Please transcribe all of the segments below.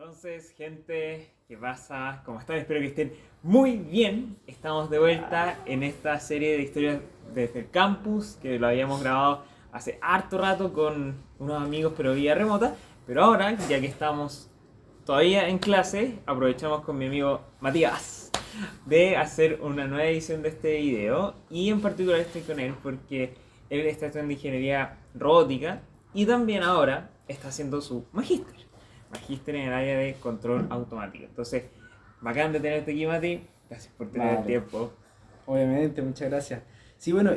Entonces, gente, ¿qué pasa? ¿Cómo están? Espero que estén muy bien. Estamos de vuelta en esta serie de historias desde el campus, que lo habíamos grabado hace harto rato con unos amigos, pero vía remota. Pero ahora, ya que estamos todavía en clase, aprovechamos con mi amigo Matías de hacer una nueva edición de este video. Y en particular estoy con él porque él está estudiando ingeniería robótica y también ahora está haciendo su magíster en el área de control automático. Entonces, bacán de tenerte aquí, Mati. Gracias por tener el tiempo. Obviamente, muchas gracias. Sí, bueno,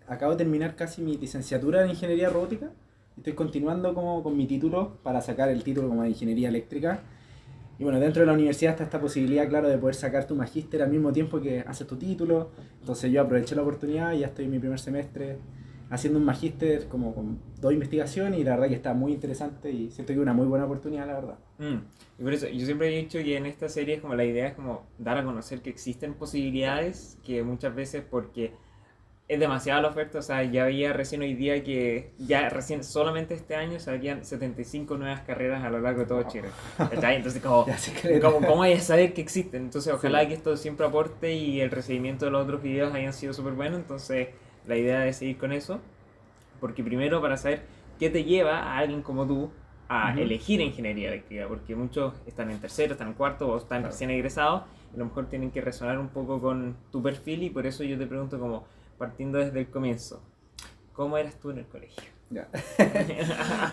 acabo de terminar casi mi licenciatura en ingeniería robótica. Estoy continuando como con mi título para sacar el título como de ingeniería eléctrica. Y bueno, dentro de la universidad está esta posibilidad, claro, de poder sacar tu magíster al mismo tiempo que haces tu título. Entonces yo aproveché la oportunidad y ya estoy en mi primer semestre haciendo un magíster como con dos investigaciones y la verdad que está muy interesante y siento que es una muy buena oportunidad, la verdad. Y por eso, yo siempre he dicho que en esta serie es como la idea es como dar a conocer que existen posibilidades que muchas veces porque es demasiada la oferta, o sea, ya había recién hoy día que ya recién solamente este año se habían 75 nuevas carreras a lo largo de todo Chile. ¿Cachai? Entonces, Ya se cree. ¿cómo hay que saber que existen? Entonces, ojalá Sí. que esto siempre aporte y el recibimiento de los otros videos hayan sido súper bueno. Entonces, la idea es seguir con eso. Porque primero para saber qué te lleva a alguien como tú a Ujú. elegir ingeniería eléctrica, porque muchos están en tercero, están en cuarto o están Claro. recién egresados y a lo mejor tienen que resonar un poco con tu perfil y por eso yo te pregunto como partiendo desde el comienzo, ¿cómo eras tú en el colegio? Ya.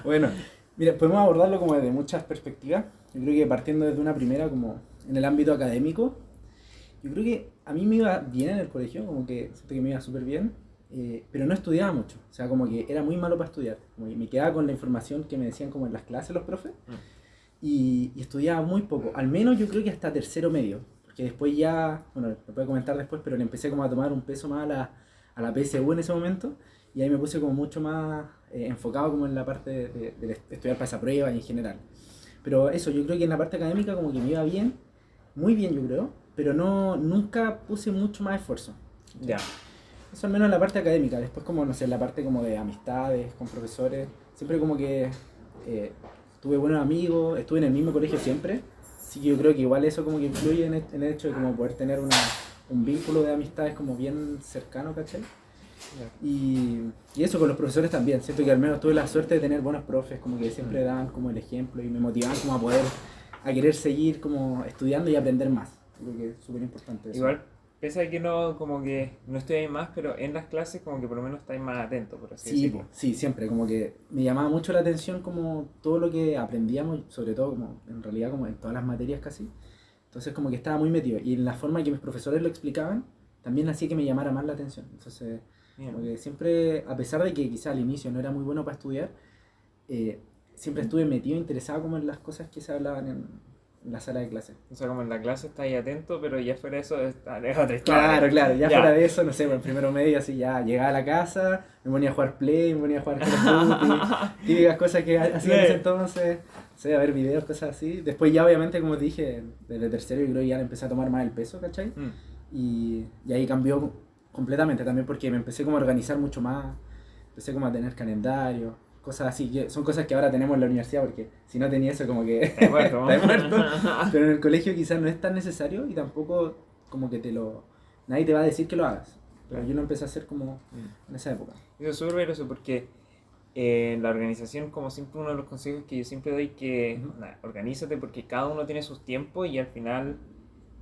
Bueno, mira, podemos abordarlo como desde muchas perspectivas. Yo creo que partiendo desde una primera, como en el ámbito académico, yo creo que a mí me iba bien en el colegio, como que siento que me iba súper bien, pero no estudiaba mucho. O sea, como que era muy malo para estudiar. Como que me quedaba con la información que me decían como en las clases los profes y estudiaba muy poco. Al menos yo creo que hasta tercero medio. Porque después ya, bueno, lo puedo comentar después, pero le empecé como a tomar un peso más a la PSU en ese momento. Y ahí me puse como mucho más enfocado como en la parte de estudiar para esa prueba y en general. Pero eso, yo creo que en la parte académica como que me iba bien, muy bien yo creo, pero no, nunca puse mucho más esfuerzo. ¿Sí? Ya. Eso al menos en la parte académica. Después como, no sé, en la parte como de amistades con profesores, siempre como que tuve buenos amigos, estuve en el mismo colegio siempre. Así que yo creo que igual eso como que influye en el hecho de como poder tener un vínculo de amistades como bien cercano, ¿cachai? Y eso con los profesores también. Siento que al menos tuve la suerte de tener buenos profes, como que siempre daban como el ejemplo y me motivaban como a querer seguir como estudiando y aprender más. Creo que es súper importante eso. Igual, pese a que no, como que no estoy más, pero en las clases como que por lo menos estáis más atentos, por así Sí, decirlo. sí, siempre, como que me llamaba mucho la atención como todo lo que aprendíamos, sobre todo como en realidad como en todas las materias casi. Entonces como que estaba muy metido y en la forma en que mis profesores lo explicaban también hacía que me llamara más la atención. Entonces como Bien. que siempre, a pesar de que quizá al inicio no era muy bueno para estudiar, siempre estuve metido, interesado como en las cosas que se hablaban en la sala de clase. O sea, como en la clase estáis atento, pero ya fuera de eso es otra historia. Claro, claro, ya fuera Ya. de eso, no sé, bueno, en primero medio así ya llegaba a la casa, me ponía a jugar Play, me ponía a jugar Call of Duty, típicas cosas que hacía en ese entonces, no sé, a ver videos, cosas así. Después ya obviamente, como te dije, desde tercero yo creo que ya le empecé a tomar más el peso, ¿cachai? Mm. Y ahí cambió completamente también porque me empecé como a organizar mucho más, empecé como a tener calendario, cosas así, que son cosas que ahora tenemos en la universidad porque si no tenía eso como que Está muerto. está muerto, pero en el colegio quizás no es tan necesario y tampoco como que nadie te va a decir que lo hagas, pero yo lo empecé a hacer como en esa época. Eso es súper valioso porque en la organización, como siempre, uno de los consejos que yo siempre doy que Ujú. nada, organízate porque cada uno tiene sus tiempos y al final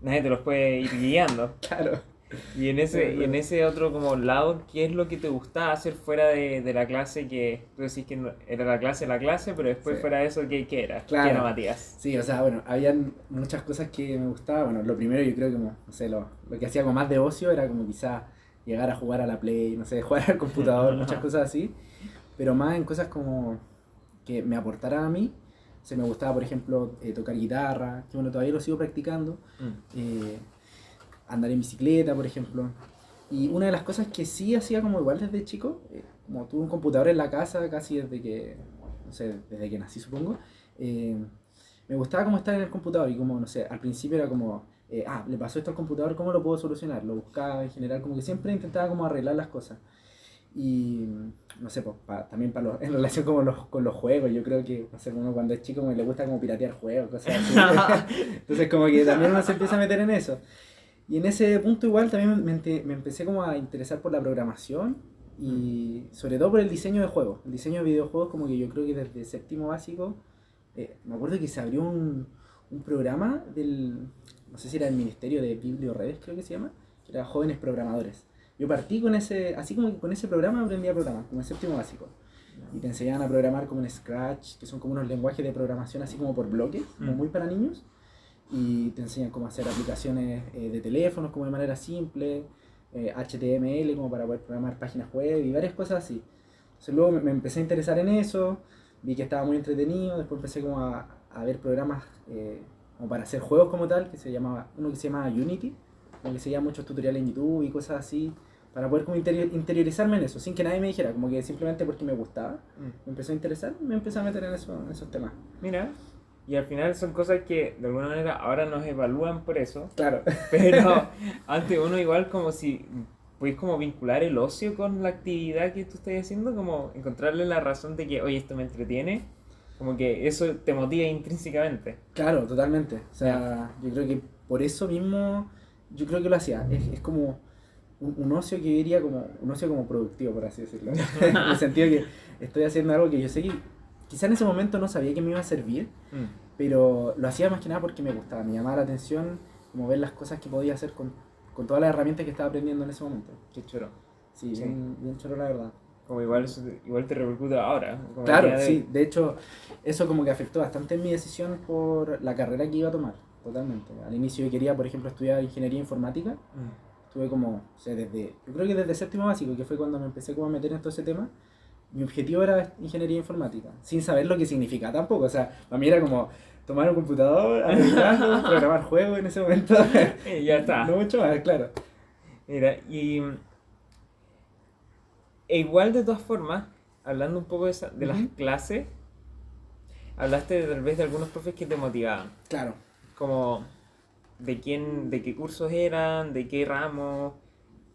nadie te los puede ir guiando. Claro, Y en claro. ese otro como lado, ¿qué es lo que te gustaba hacer fuera de la clase que tú decís que era la clase, pero Sí. después fuera de eso, ¿qué era? ¿Qué era Claro, Matías? sí, o sea, bueno, habían muchas cosas que me gustaban. Bueno, lo primero yo creo que, como, no sé, lo que hacía como más de ocio era como quizá llegar a jugar a la Play, no sé, jugar al computador, muchas cosas así, pero más en cosas como que me aportaran a mí. O sea, me gustaba, por ejemplo, tocar guitarra, que bueno, todavía lo sigo practicando, eh, andar en bicicleta, por ejemplo. Y una de las cosas que sí hacía como igual desde chico, como tuve un computador en la casa casi desde que, no sé, desde que nací supongo, eh, me gustaba como estar en el computador y como, no sé, al principio era como, le pasó esto al computador, ¿cómo lo puedo solucionar? Lo buscaba en general, como que siempre intentaba como arreglar las cosas. Y no sé, pues, también en relación con los juegos, yo creo que, no sé, uno cuando es chico como le gusta como piratear juegos, cosas así. Entonces como que también uno se empieza a meter en eso. Y en ese punto igual también me empecé como a interesar por la programación y sobre todo por el diseño de juegos. El diseño de videojuegos como que yo creo que desde séptimo básico, me acuerdo que se abrió un programa no sé si era el Ministerio de Biblioredes, creo que se llama, que era Jóvenes Programadores. Yo partí con así como que con ese programa aprendí a programar, como en séptimo básico. Y te enseñaban a programar como en Scratch, que son como unos lenguajes de programación así como por bloques, como muy para niños. Y te enseñan cómo hacer aplicaciones de teléfonos como de manera simple, HTML como para poder programar páginas web y varias cosas así. Entonces luego me empecé a interesar en eso, vi que estaba muy entretenido, después empecé como a ver programas como para hacer juegos como tal, uno que se llamaba Unity, como que seguía muchos tutoriales en YouTube y cosas así, para poder como interiorizarme en eso, sin que nadie me dijera, como que simplemente porque me gustaba, me empezó a interesar y me empecé a meter en esos temas. Mira, y al final son cosas que de alguna manera ahora nos evalúan por eso. Claro. Pero antes uno igual como si puedes como vincular el ocio con la actividad que tú estás haciendo, como encontrarle la razón de que, oye, esto me entretiene, como que eso te motiva intrínsecamente. Claro, totalmente. O sea, yo creo que por eso mismo, yo creo que lo hacía. Es como un ocio que yo diría como un ocio como productivo, por así decirlo. En el sentido que estoy haciendo algo que yo sé que quizá en ese momento no sabía que me iba a servir, pero lo hacía más que nada porque me gustaba, me llamaba la atención como ver las cosas que podía hacer con todas las herramientas que estaba aprendiendo en ese momento. Qué choro. Sí, Sí. bien choro la verdad. Como igual, igual te repercute ahora. Como Claro, sí, de hecho eso como que afectó bastante en mi decisión por la carrera que iba a tomar, totalmente. Al inicio yo quería, por ejemplo, estudiar ingeniería informática. Estuve como, o sea, yo creo que desde séptimo básico, que fue cuando me empecé como a meter en todo ese tema, mi objetivo era ingeniería informática, sin saber lo que significa tampoco. O sea, para mí era como tomar un computador, arreglarlo, programar juegos en ese momento. Y ya está. No mucho más, claro. Mira, e igual de todas formas, hablando un poco de las clases, hablaste tal vez de algunos profes que te motivaban. Claro. Como de qué cursos eran, de qué ramos,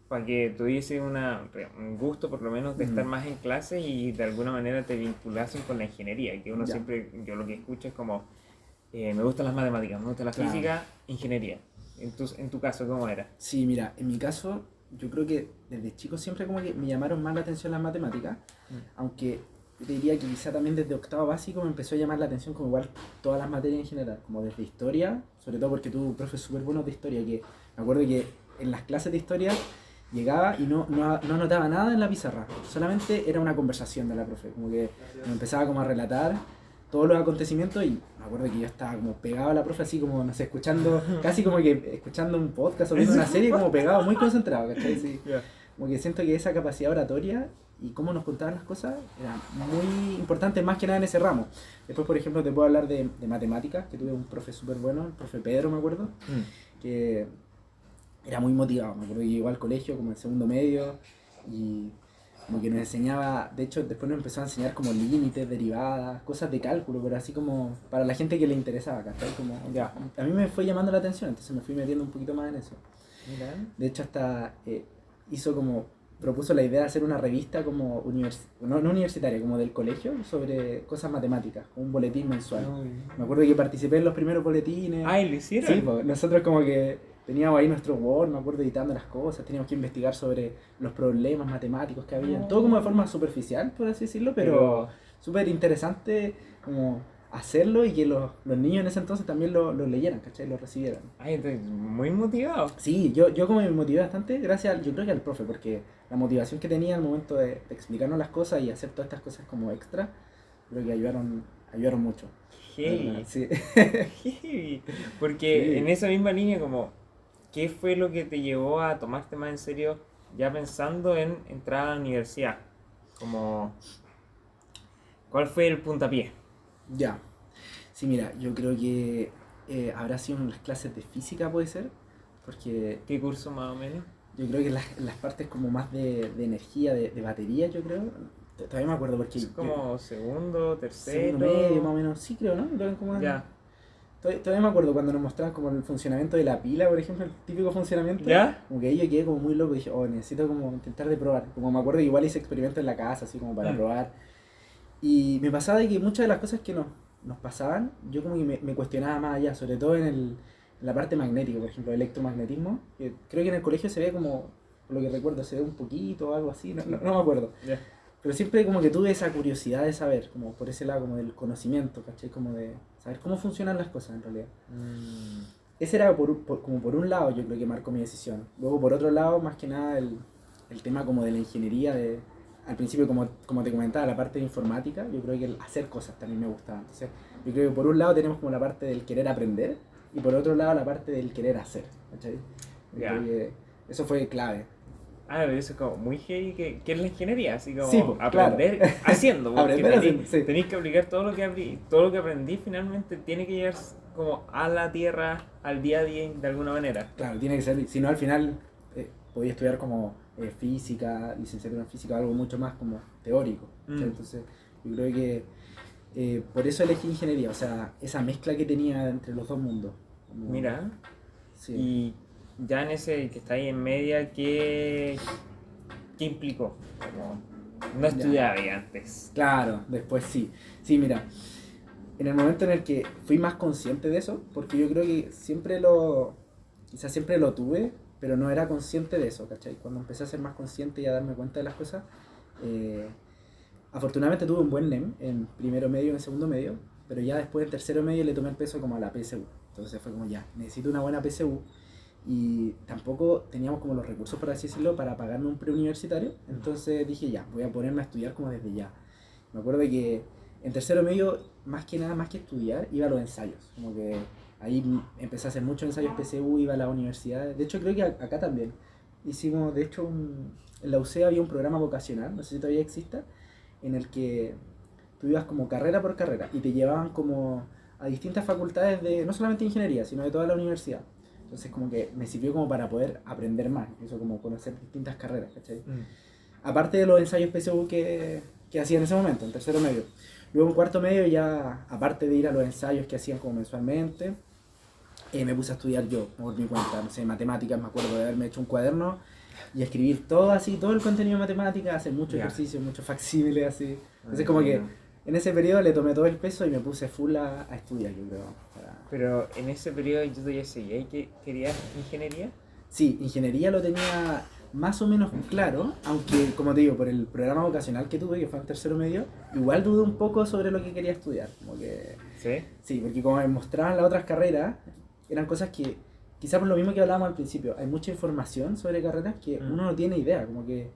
para que tuviese un gusto por lo menos de estar más en clase y de alguna manera te vinculasen con la ingeniería, que uno siempre, yo lo que escucho es como, me gustan las matemáticas, me gusta la física, ingeniería. En tu caso, ¿cómo era? Sí, mira, en mi caso, yo creo que desde chico siempre como que me llamaron más la atención las matemáticas, aunque yo te diría que quizá también desde octavo básico me empezó a llamar la atención como igual todas las materias en general, como desde historia, sobre todo porque tuve profes súper buenos de historia, que me acuerdo que en las clases de historia llegaba y no anotaba nada en la pizarra, solamente era una conversación de la profe, como que me empezaba como a relatar todos los acontecimientos y me acuerdo que yo estaba como pegado a la profe así como, no sé, escuchando, casi como que escuchando un podcast o viendo una serie como pegado, muy concentrado, ¿cachai? Sí. Como que siento que esa capacidad oratoria y cómo nos contaban las cosas era muy importante más que nada en ese ramo. Después, por ejemplo, te puedo hablar de matemáticas, que tuve un profe súper bueno, el profe Pedro, me acuerdo, que era muy motivado. Me acuerdo que llegó al colegio como en segundo medio y como que nos enseñaba, de hecho después nos empezó a enseñar como límites, derivadas, cosas de cálculo, pero así como para la gente que le interesaba, ¿cachai? Como, a mí me fue llamando la atención, entonces me fui metiendo un poquito más en eso. Mira. De hecho hasta propuso la idea de hacer una revista como no universitaria, como del colegio, sobre cosas matemáticas, un boletín mensual. Me acuerdo que participé en los primeros boletines. Ah, ¿y lo hicieron? Sí, pues nosotros como que teníamos ahí nuestro Word, me acuerdo, editando las cosas, teníamos que investigar sobre los problemas matemáticos que había, todo como de forma superficial, por así decirlo, pero súper interesante como hacerlo y que los niños en ese entonces también lo leyeran, ¿cachai? Lo recibieran. Ay, entonces, muy motivado. Sí, yo como me motivé bastante gracias, yo creo que al profe, porque la motivación que tenía al momento de explicarnos las cosas y hacer todas estas cosas como extra, creo que ayudaron mucho. Hey. Sí. Hey. Porque Sí. en esa misma línea como, ¿qué fue lo que te llevó a tomarte más en serio ya pensando en entrar a la universidad? Como, ¿cuál fue el puntapié? Ya. Sí, mira, yo creo que habrá sido en las clases de física, puede ser, porque ¿Qué curso más o menos? yo creo que las partes como más de energía, de batería, yo creo, todavía me acuerdo porque... Es como segundo, tercero. Segundo medio, más o menos, sí creo, ¿no? Creo que como Ya. Todavía me acuerdo cuando nos mostraban como el funcionamiento de la pila, por ejemplo, el típico funcionamiento. ¿Ya? Como que ahí yo quedé como muy loco y dije, oh, necesito como intentar de probar. Como me acuerdo que igual hice experimentos en la casa, así como para probar. Y me pasaba de que muchas de las cosas que nos pasaban, yo como que me cuestionaba más allá, sobre todo en la parte magnética, por ejemplo, electromagnetismo. Que creo que en el colegio se ve como, por lo que recuerdo, se ve un poquito o algo así, no me acuerdo. Ya. Pero siempre como que tuve esa curiosidad de saber, como por ese lado como del conocimiento, ¿cachai? Como de saber cómo funcionan las cosas en realidad. Ese era como por un lado yo creo que marcó mi decisión. Luego por otro lado, más que nada el tema como de la ingeniería, al principio como te comentaba, la parte de informática, yo creo que el hacer cosas también me gustaba. Entonces yo creo que por un lado tenemos como la parte del querer aprender y por otro lado la parte del querer hacer, ¿cachai? Yo Ya. creo que eso fue clave. Ah, pero eso es como muy heavy que es la ingeniería, así como Sí, po, aprender claro. haciendo, porque Aprender haciendo, sí. tenéis que aplicar todo lo que aprendí finalmente tiene que llegar como a la tierra, al día a día de alguna manera. Claro, tiene que ser, si no al final podía estudiar como física, licenciatura en física, algo mucho más como teórico. Entonces yo creo que por eso elegí ingeniería, o sea, esa mezcla que tenía entre los dos mundos. Como, Mira, sí. y ya en ese que está ahí en media, ¿qué implicó? Como no estudiaba ahí antes. Claro, después sí. Sí, mira, en el momento en el que fui más consciente de eso, porque yo creo que quizás siempre lo tuve, pero no era consciente de eso, ¿cachai? Cuando empecé a ser más consciente y a darme cuenta de las cosas, afortunadamente tuve un buen NEM en primero medio y en segundo medio, pero ya después en tercero medio le tomé el peso como a la PSU. Entonces fue como ya, necesito una buena PSU y tampoco teníamos como los recursos, por así decirlo, para pagarme un preuniversitario. Entonces dije ya, voy a ponerme a estudiar como desde ya. Me acuerdo que en tercero medio, más que nada, más que estudiar, iba a los ensayos. Como que ahí empecé a hacer muchos ensayos PSU, iba a la universidad. De hecho, creo que acá también. Hicimos, de hecho, en la UCE había un programa vocacional, no sé si todavía exista, en el que tú ibas como carrera por carrera y te llevaban como a distintas facultades de, no solamente ingeniería, sino de toda la universidad. Entonces como que me sirvió como para poder aprender más, eso como conocer distintas carreras, ¿cachai? Aparte de los ensayos PSU que hacía en ese momento, en tercero medio. Luego en cuarto medio ya, aparte de ir a los ensayos que hacían como mensualmente, me puse a estudiar yo, por mi cuenta, no sé, matemáticas, me acuerdo de haberme hecho un cuaderno y escribir todo así, todo el contenido de matemáticas, hacer mucho ejercicio, mucho facsímile así. Entonces como que en ese periodo le tomé todo el peso y me puse full a estudiar, yo creo. Pero en ese periodo yo todavía seguía y que querías ingeniería. Sí, ingeniería lo tenía más o menos claro, aunque como te digo, por el programa vocacional que tuve, que fue en tercero medio, igual dudé un poco sobre lo que quería estudiar. Como que, ¿Sí? sí, porque como me mostraban las otras carreras, eran cosas que, quizás por lo mismo que hablábamos al principio, hay mucha información sobre carreras que uno no tiene idea, como que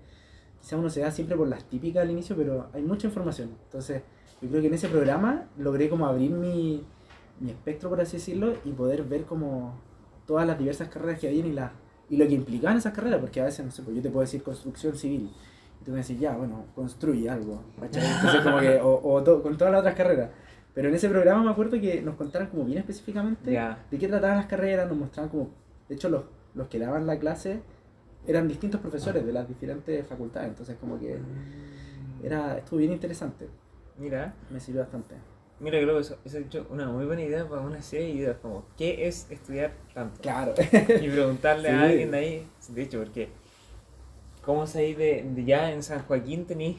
quizás uno se da siempre por las típicas al inicio, pero hay mucha información. Entonces, yo creo que en ese programa logré como abrir mi espectro, por así decirlo, y poder ver como todas las diversas carreras que habían y lo que implicaban esas carreras, porque a veces, no sé, pues yo te puedo decir construcción civil, y tú me decís, ya, bueno, construye algo, ¿cachai? Entonces como que, con todas las otras carreras. Pero en ese programa me acuerdo que nos contaran como bien específicamente de qué trataban las carreras, nos mostraban como, de hecho los que daban la clase eran distintos profesores de las diferentes facultades, entonces como que estuvo bien interesante. Mira. Me sirvió bastante. Mira, creo que eso es hecho una muy buena idea para una serie de ideas, como, ¿qué es estudiar tanto? Claro. Y preguntarle a alguien de ahí, de hecho, porque, ¿cómo sabéis de ya en San Joaquín tenéis,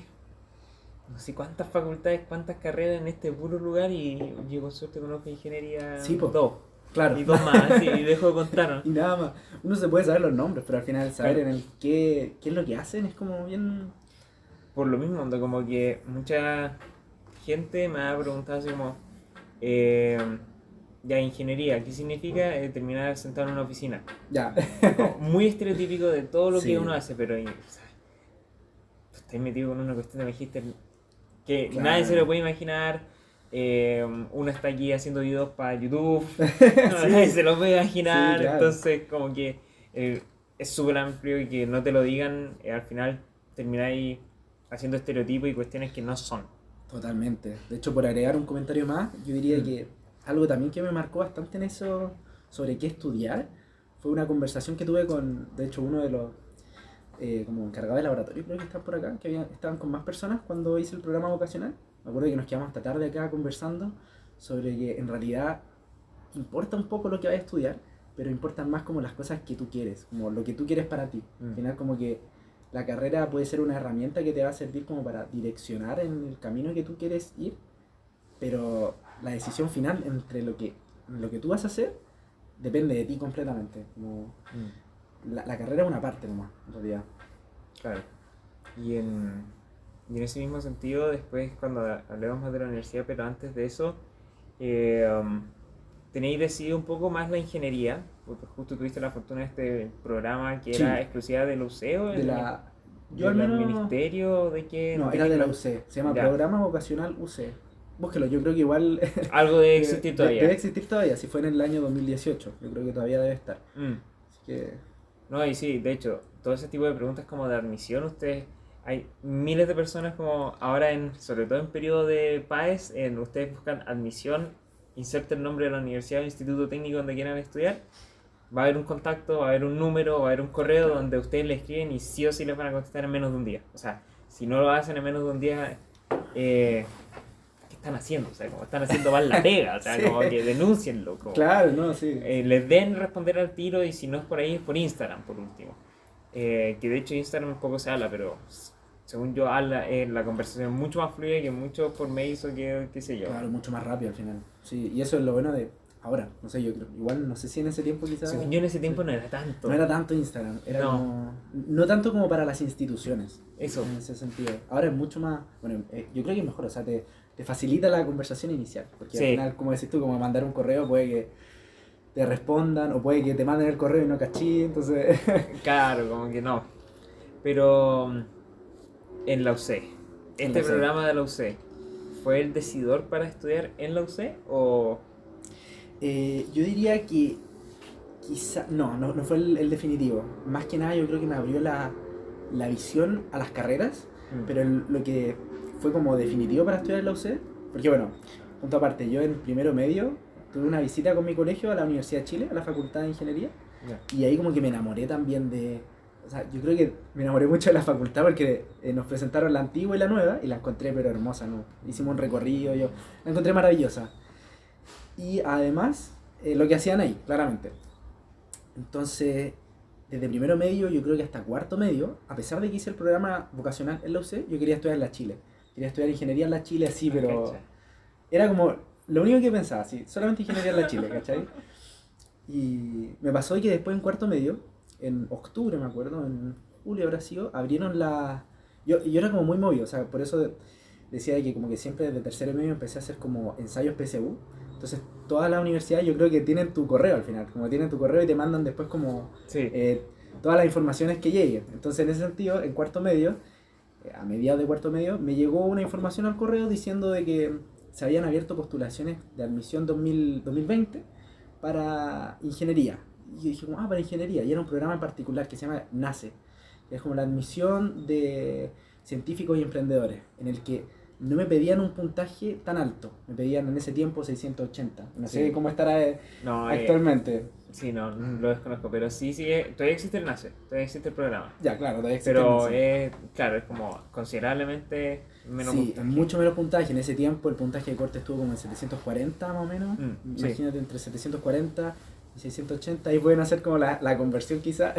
no sé cuántas facultades, cuántas carreras en este puro lugar y yo con suerte conozco ingeniería Sí, po. 2? Claro. Y dos más, y dejo de contar, ¿no? Y nada más. Uno se puede saber los nombres, pero al final saber en el qué es lo que hacen es como bien... Por lo mismo, ando como que mucha gente me ha preguntado así como, ya ingeniería, ¿qué significa terminar sentado en una oficina? Ya. Como muy estereotípico de todo lo Sí. que uno hace, pero o sea, estás metido con una cuestión de magíster que Claro. nadie se lo puede imaginar. Uno está aquí haciendo videos para YouTube, nadie se lo puede imaginar, Sí, claro. entonces como que es súper amplio y que no te lo digan, al final termináis haciendo estereotipos y cuestiones que no son. Totalmente. De hecho, por agregar un comentario más, yo diría que algo también que me marcó bastante en eso sobre qué estudiar fue una conversación que tuve con, de hecho, uno de los como encargados de laboratorio, creo que están por acá, que estaban con más personas cuando hice el programa vocacional. Me acuerdo que nos quedamos hasta tarde acá conversando sobre que en realidad importa un poco lo que vayas a estudiar, pero importan más como las cosas que tú quieres, como lo que tú quieres para ti. Al final como que la carrera puede ser una herramienta que te va a servir como para direccionar en el camino que tú quieres ir, pero la decisión final entre lo que tú vas a hacer depende de ti completamente. Como la carrera es una parte nomás, en realidad. Claro. Y en ese mismo sentido, después cuando hablemos más de la universidad, pero antes de eso, tenéis decidido un poco más la ingeniería, porque justo tuviste la fortuna de este programa que era exclusiva del UCEO, yo al menos... ministerio, ¿de qué? No, era de la UC, se llama Programa Vocacional UC. Búsquelo, yo creo que igual... Algo debe existir todavía. Debe existir todavía, si fue en el año 2018, yo creo que todavía debe estar. Así que... No, y sí, de hecho, todo ese tipo de preguntas como de admisión, hay miles de personas como ahora, sobre todo en periodo de PAES, ustedes buscan admisión, inserten el nombre de la universidad o instituto técnico donde quieran estudiar, va a haber un contacto, va a haber un número, va a haber un correo donde ustedes le escriben y sí o sí les van a contestar en menos de un día. O sea, si no lo hacen en menos de un día, ¿qué están haciendo? O sea, como están haciendo mal la pega, o sea, sí. Como que denúncienlo. Como, claro, no, sí. Les den responder al tiro y si no es por ahí, es por Instagram, por último. Que de hecho Instagram poco se habla, pero según yo la conversación es mucho más fluida que mucho por mail o qué sé yo. Claro, mucho más rápido al final. Sí, y eso es lo bueno de ahora. No sé, yo creo, igual no sé si en ese tiempo quizás... Según yo en ese tiempo no era tanto. No era tanto Instagram, era como... No tanto como para las instituciones. Eso. En ese sentido. Ahora es mucho más... Bueno, yo creo que es mejor, o sea, te facilita la conversación inicial. Porque al final, como decís tú, como mandar un correo puede que te respondan o puede que te manden el correo y no cachí, entonces... Claro, como que no. Pero en la UC, programa de la UC, ¿fue el decidor para estudiar en la UC o...? Yo diría que quizá... No fue el definitivo. Más que nada yo creo que me abrió la visión a las carreras, pero lo que fue como definitivo para estudiar en la UC, porque bueno, punto aparte, yo en primero medio tuve una visita con mi colegio a la Universidad de Chile, a la Facultad de Ingeniería, y ahí como que me enamoré también de... O sea, yo creo que me enamoré mucho de la facultad porque nos presentaron la antigua y la nueva y la encontré pero hermosa, ¿no? Hicimos un recorrido, yo la encontré maravillosa. Y además, lo que hacían ahí, claramente. Entonces, desde primero medio, yo creo que hasta cuarto medio, a pesar de que hice el programa vocacional en la UC, yo quería estudiar en la Chile. Quería estudiar ingeniería en la Chile, así, pero... Era como lo único que pensaba, sí, solamente ingeniería en la Chile, ¿cachai? Y me pasó que después en cuarto medio, en octubre me acuerdo, en julio habrá sido, abrieron la... Yo era como muy movido, o sea, por eso decía que como que siempre desde tercero medio empecé a hacer como ensayos PSU. Entonces todas las universidades yo creo que tienen tu correo al final, como tienen tu correo y te mandan después como todas las informaciones que lleguen. Entonces en ese sentido, en cuarto medio, a mediados de cuarto medio, me llegó una información al correo diciendo de que se habían abierto postulaciones de admisión 2020 para ingeniería. Y yo dije, para ingeniería. Y era un programa en particular que se llama NACE, que es como la admisión de científicos y emprendedores, en el que no me pedían un puntaje tan alto, me pedían en ese tiempo 680. No sé cómo estará actualmente. Sí, no lo desconozco, pero sí, todavía existe el NACE, todavía existe el programa. Ya, claro, todavía existe pero el NACE. Claro, es como considerablemente menos puntaje. Mucho menos puntaje. En ese tiempo el puntaje de corte estuvo como en 740 más o menos. Imagínate, entre 740 y 680, ahí pueden hacer como la conversión quizá.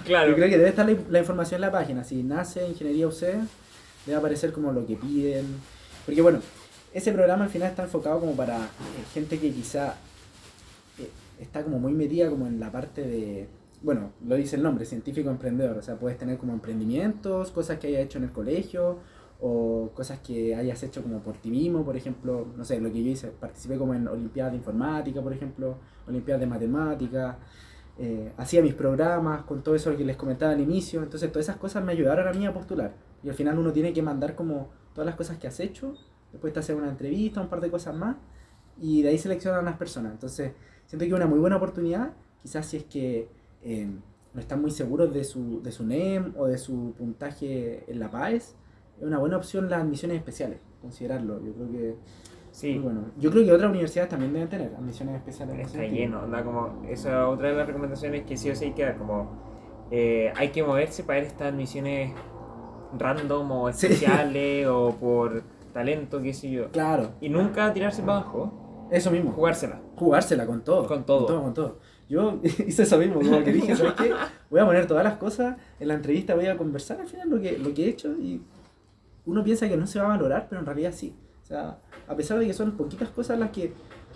Claro. Yo creo que debe estar la información en la página, si NACE, Ingeniería UC, debe aparecer como lo que piden. Porque bueno, ese programa al final está enfocado como para gente que quizá está como muy metida como en la parte de, bueno, lo dice el nombre, científico emprendedor. O sea, puedes tener como emprendimientos, cosas que hayas hecho en el colegio, o cosas que hayas hecho como por ti mismo. Por ejemplo, no sé, lo que yo hice, participé como en olimpiadas de informática, por ejemplo, olimpiadas de matemática, hacía mis programas con todo eso que les comentaba al inicio. Entonces todas esas cosas me ayudaron a mí a postular, y al final uno tiene que mandar como todas las cosas que has hecho, después te hacen una entrevista, un par de cosas más, y de ahí seleccionan a las personas. Entonces siento que es una muy buena oportunidad, quizás si es que no están muy seguros de su NEM o de su puntaje en la PAES, es una buena opción las admisiones especiales, considerarlo. Yo creo que sí. Bueno, yo creo que otras universidades también deben tener admisiones especiales. Está lleno, como esa es otra de las recomendaciones que sí o sí hay que dar, como hay que moverse para ver estas admisiones random o especiales o por talento, qué sé yo. Claro. Y nunca tirarse para abajo. Eso mismo. Jugársela. Jugársela con todo. Con todo. Con todo, con todo. Yo hice eso mismo, como que dije, ¿sabes qué? Voy a poner todas las cosas, en la entrevista voy a conversar al final lo que he hecho y uno piensa que no se va a valorar, pero en realidad sí. O sea, a pesar de que son poquitas cosas las que...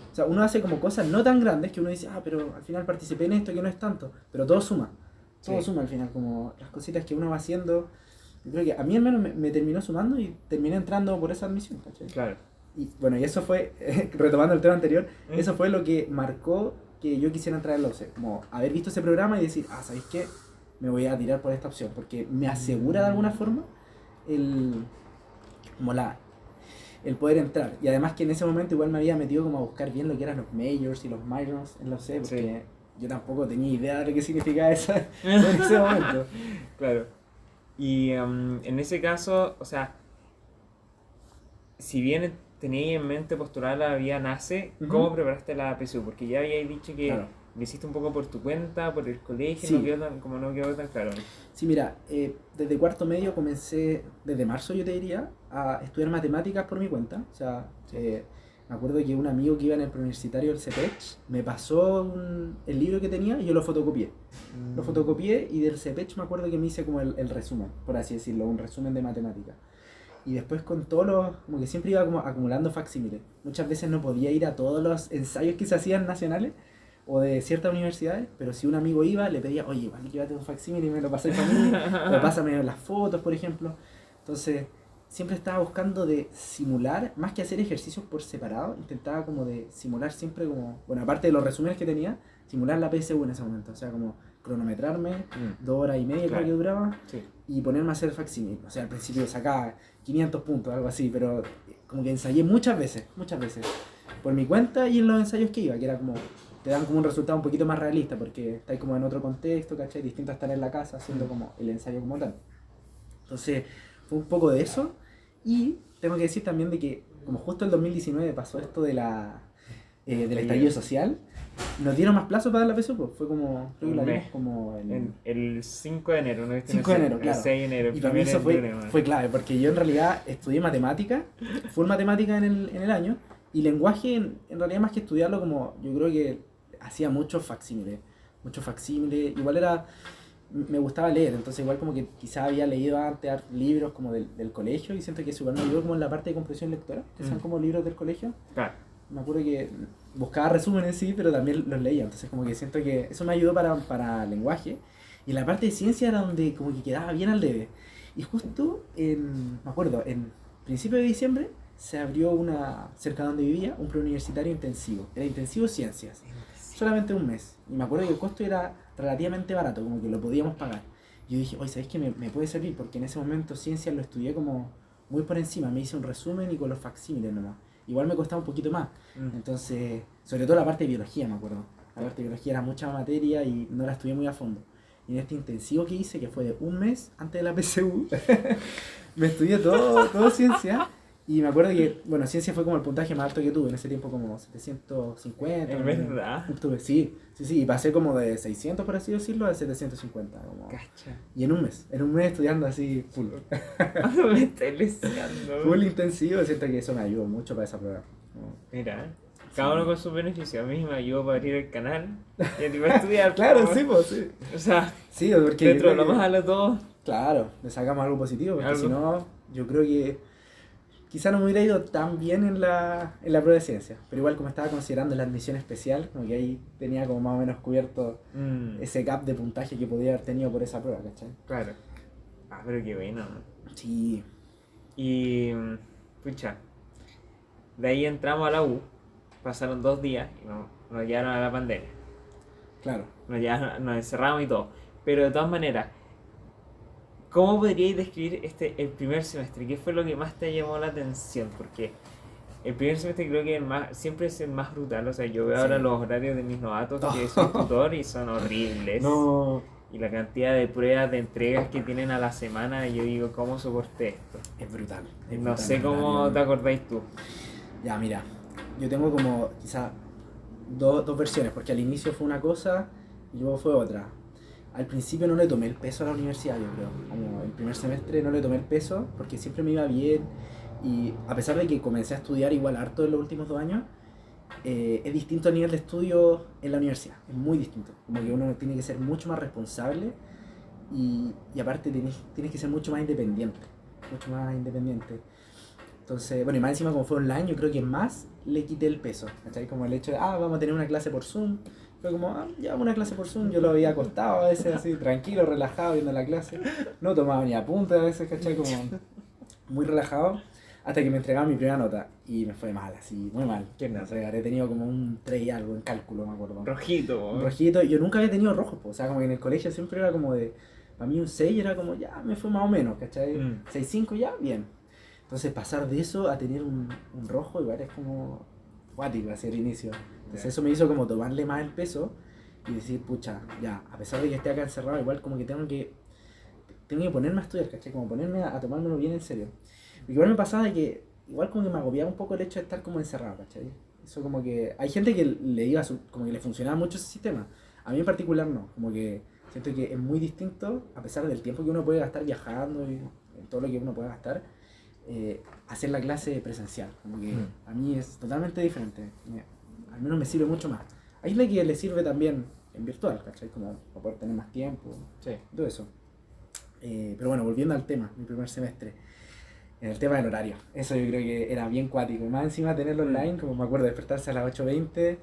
O sea, uno hace como cosas no tan grandes que uno dice, pero al final participé en esto que no es tanto, pero todo suma. Todo suma al final, como las cositas que uno va haciendo. Yo creo que a mí al menos me terminó sumando y terminé entrando por esa admisión, ¿cachai? Claro. Y bueno, y eso fue, retomando el tema anterior, eso fue lo que marcó que yo quisiera entrar en la UC. Como haber visto ese programa y decir, ¿sabéis qué? Me voy a tirar por esta opción, porque me asegura de alguna forma el poder entrar. Y además que en ese momento igual me había metido como a buscar bien lo que eran los majors y los minors en la UC, porque yo tampoco tenía idea de lo que significaba eso en ese momento. Claro. Y en ese caso, o sea, si bien teníais en mente postular la vía NACE, ¿cómo preparaste la PSU? Porque ya habíais dicho que lo hiciste un poco por tu cuenta, por el colegio, no quedó tan claro. Sí, mira, desde cuarto medio comencé, desde marzo yo te diría, a estudiar matemáticas por mi cuenta. O sea, me acuerdo que un amigo que iba en el preuniversitario del CEPECH me pasó el libro que tenía y yo lo fotocopié. Lo fotocopié y del CEPECH me acuerdo que me hice como el resumen, por así decirlo, un resumen de matemáticas. Y después con todos los, como que siempre iba como acumulando facsímiles. Muchas veces no podía ir a todos los ensayos que se hacían nacionales o de ciertas universidades, pero si un amigo iba, le pedía, oye, igual llévate un facsímile y me lo pasáis para mí, o pásame las fotos, por ejemplo. Entonces, siempre estaba buscando de simular, más que hacer ejercicios por separado, intentaba como de simular siempre como, bueno, aparte de los resúmenes que tenía, simular la PSU en ese momento, o sea, como cronometrarme, 2 horas y media creo que duraba, y ponerme a hacer el facsímil. O sea, al principio sacaba 500 puntos, algo así, pero como que ensayé muchas veces, por mi cuenta y en los ensayos que iba, que era como, te dan como un resultado un poquito más realista, porque estáis como en otro contexto, ¿cachai? Distinto a estar en la casa haciendo como el ensayo como tal. Entonces, fue un poco de eso, y tengo que decir también de que, como justo el 2019 pasó esto de del estallido social, nos dieron más plazo para dar la PSU, pues fue como, creo que la dimos como el 5 de enero, ¿no? 5 de enero, claro. El 6 de enero. Y para mí eso fue clave, porque yo en realidad estudié matemática, full matemática en el año, y lenguaje, en realidad más que estudiarlo, como yo creo que hacía muchos facsímiles, igual me gustaba leer, entonces igual como que quizás había leído antes libros como del colegio, y siento que eso igual me ayudó como en la parte de comprensión lectora, que son como libros del colegio. Claro. Me acuerdo que buscaba resúmenes, sí, pero también los leía, entonces como que siento que eso me ayudó para lenguaje, y en la parte de ciencia era donde como que quedaba bien al debe. Y justo me acuerdo, en principio de diciembre se abrió cerca de donde vivía, un preuniversitario intensivo, era intensivo ciencias, solamente un mes, y me acuerdo que el costo era relativamente barato, como que lo podíamos pagar. Y yo dije, oye, ¿sabéis qué? Me puede servir, porque en ese momento ciencias lo estudié como muy por encima, me hice un resumen y con los facsímiles nomás. Igual me costaba un poquito más. Entonces, sobre todo la parte de biología, me acuerdo. La parte de biología era mucha materia y no la estudié muy a fondo. Y en este intensivo que hice, que fue de un mes antes de la PSU, me estudié todo ciencia. Y me acuerdo que, bueno, ciencia fue como el puntaje más alto que tuve en ese tiempo, como 750. ¿En verdad? Sí, y pasé como de 600, por así decirlo, a 750. Como... Cacha. Y en un mes estudiando así full. Me estoy leseando. Full intensivo, siento que eso me ayudó mucho para esa prueba. Mira, cada uno con sus beneficios. A mí me ayudó para abrir el canal y a ti para estudiar. Claro, sí, pues sí. O sea, sí, porque dentro de lo más a los dos. Claro, le sacamos algo positivo, porque si no, yo creo que quizá no me hubiera ido tan bien en la prueba de ciencia, pero igual como estaba considerando la admisión especial, como que ahí tenía como más o menos cubierto ese gap de puntaje que podía haber tenido por esa prueba, ¿cachai? Claro. Pero qué bueno. Sí. Y, pucha, de ahí entramos a la U, pasaron 2 días y nos llevaron a la pandemia. Claro. Nos encerramos y todo. Pero de todas maneras, ¿cómo podríais describir el primer semestre? ¿Qué fue lo que más te llamó la atención? Porque el primer semestre creo que siempre es el más brutal. O sea, yo veo ahora los horarios de mis novatos que soy tutor y son horribles. No. Y la cantidad de pruebas, de entregas que tienen a la semana, yo digo, ¿cómo soporté esto? Es brutal. No sé cómo te acordáis tú. Ya, mira, yo tengo como quizá dos versiones, porque al inicio fue una cosa y luego fue otra. Al principio no le tomé el peso a la universidad, yo creo. Como el primer semestre no le tomé el peso porque siempre me iba bien, y a pesar de que comencé a estudiar igual harto en los últimos 2 años, es distinto el nivel de estudio en la universidad, es muy distinto. Como que uno tiene que ser mucho más responsable y aparte tienes que ser mucho más independiente, mucho más independiente. Entonces, bueno, y más encima como fue online, yo creo que más le quité el peso, ¿cachai? Como el hecho de, vamos a tener una clase por Zoom. Fue como, ya una clase por Zoom, yo lo había acostado a veces así, tranquilo, relajado, viendo la clase. No tomaba ni apunte a veces, ¿cachai? Como muy relajado. Hasta que me entregaban mi primera nota y me fue mal, así, muy mal. ¿Qué No nota? sé, habré tenido como un 3 y algo en cálculo, me acuerdo. Rojito. Un rojito, yo nunca había tenido rojos, po. O sea, como que en el colegio siempre era como de, para mí un 6 era como, ya, me fue más o menos, ¿cachai? Mm. 6,5 ya, bien. Entonces pasar de eso a tener un rojo igual es como cuático hacia el inicio. Entonces eso me hizo como tomarle más el peso y decir, pucha, ya, a pesar de que esté acá encerrado, igual como que tengo que ponerme a estudiar, ¿cachai? Como ponerme a tomármelo bien en serio. Porque igual me pasaba de que, igual como que me agobiaba un poco el hecho de estar como encerrado, ¿cachai? Eso como que, hay gente que como que le funcionaba mucho ese sistema. A mí en particular no, como que siento que es muy distinto, a pesar del tiempo que uno puede gastar viajando y en todo lo que uno puede gastar, hacer la clase presencial. Como que a mí es totalmente diferente. Al menos me sirve mucho más. Hay gente que le sirve también en virtual, ¿cachai? Como para poder tener más tiempo, Sí. todo eso. Pero bueno, volviendo al tema, mi primer semestre, en el tema del horario. Eso yo creo que era bien cuático. Más encima tenerlo online, como me acuerdo, despertarse a las 8:20.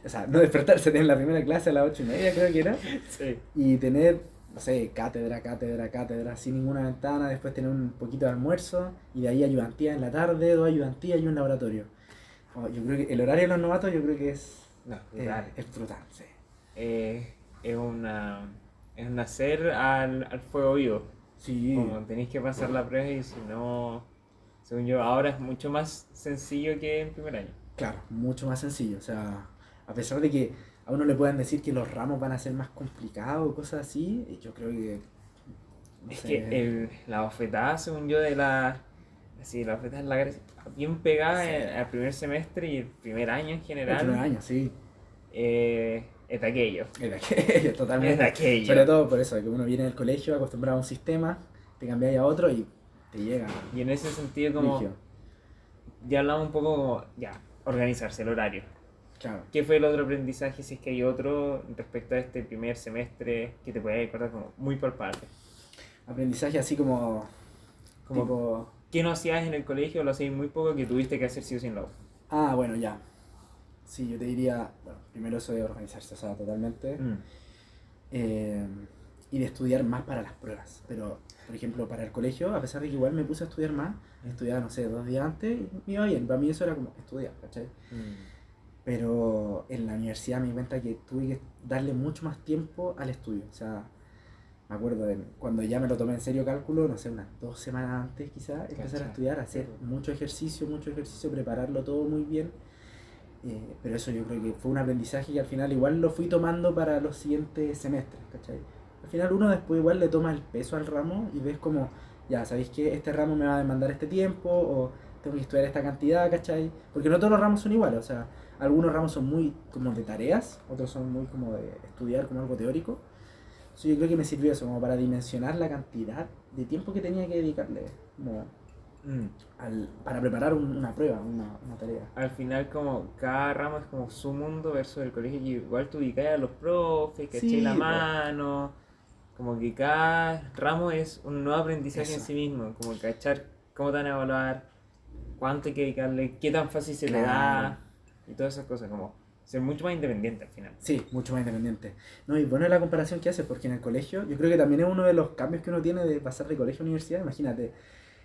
O sea, no despertarse, tener la primera clase a las 8:30, creo que era. Sí. Y tener, no sé, cátedra, sin ninguna ventana. Después tener un poquito de almuerzo. Y de ahí ayudantía en la tarde, 2 ayudantías y un laboratorio. Yo creo que el horario de los novatos yo creo que No, brutal. es brutal, sí. Es es un nacer al fuego vivo. Sí, Como tenéis que pasar la prueba y si no, según yo, ahora es mucho más sencillo que en primer año. claro, mucho más sencillo. O sea, a pesar de que a uno le puedan decir que los ramos van a ser más complicados o cosas así, yo creo que, no Es sé, que la bofetada, según yo, así, la bofetada es la gracia, bien pegada sí. al primer semestre y el primer año en El primer general, año, sí. es de aquello. Es de aquello, Es de totalmente. aquello. Sobre todo por eso, que uno viene del colegio acostumbrado a un sistema, te cambiáis a otro y te llega Y en ese sentido, como, rígido. ya hablamos un poco como, ya, organizarse el horario. Claro. ¿Qué fue el otro aprendizaje, si es que hay otro, respecto a este primer semestre que te puede acordar como muy palpable? Aprendizaje así como. Como, Tipo. ¿qué no hacías en el colegio o lo hacías muy poco que tuviste que hacer sí o sí en la U? Bueno, ya. Sí, yo te diría. Bueno, primero eso de organizarse, o sea, totalmente. eh, y de estudiar más para las pruebas. Pero, por ejemplo, para el colegio, a pesar de que igual me puse a estudiar más, estudiaba, no sé, 2 días antes y me iba bien. Para mí eso era como estudiar, ¿cachai? Pero en la universidad me di cuenta que tuve que darle mucho más tiempo al estudio. O sea, me acuerdo de cuando ya me lo tomé en serio cálculo, no sé, unas 2 semanas antes quizás, empezar a Cacha. estudiar, hacer mucho ejercicio, prepararlo todo muy bien. Pero eso yo creo que fue un aprendizaje que al final igual lo fui tomando para los siguientes semestres, ¿cachai? Al final uno después igual le toma el peso al ramo y ves como, ya, ¿sabéis que este ramo me va a demandar este tiempo? O tengo que estudiar esta cantidad, ¿cachai? Porque no todos los ramos son iguales, o sea, algunos ramos son muy como de tareas, otros son muy como de estudiar como algo teórico. Entonces yo creo que me sirvió eso, como para dimensionar la cantidad de tiempo que tenía que dedicarle, como para preparar una prueba, una tarea. Al final, como cada ramo es como su mundo versus el colegio, y igual tú ubicás a los profes, ¿cachai? Sí, La po. mano, como que cada ramo es un nuevo aprendizaje en Eso. sí mismo, como cachar cómo te van a evaluar, cuánto hay que dedicarle, qué tan fácil se te Claro. da, y todas esas cosas, como ser mucho más independiente al final. Sí, mucho más independiente. No, y bueno la comparación que haces, porque en el colegio, yo creo que también es uno de los cambios que uno tiene de pasar de colegio a universidad. Imagínate,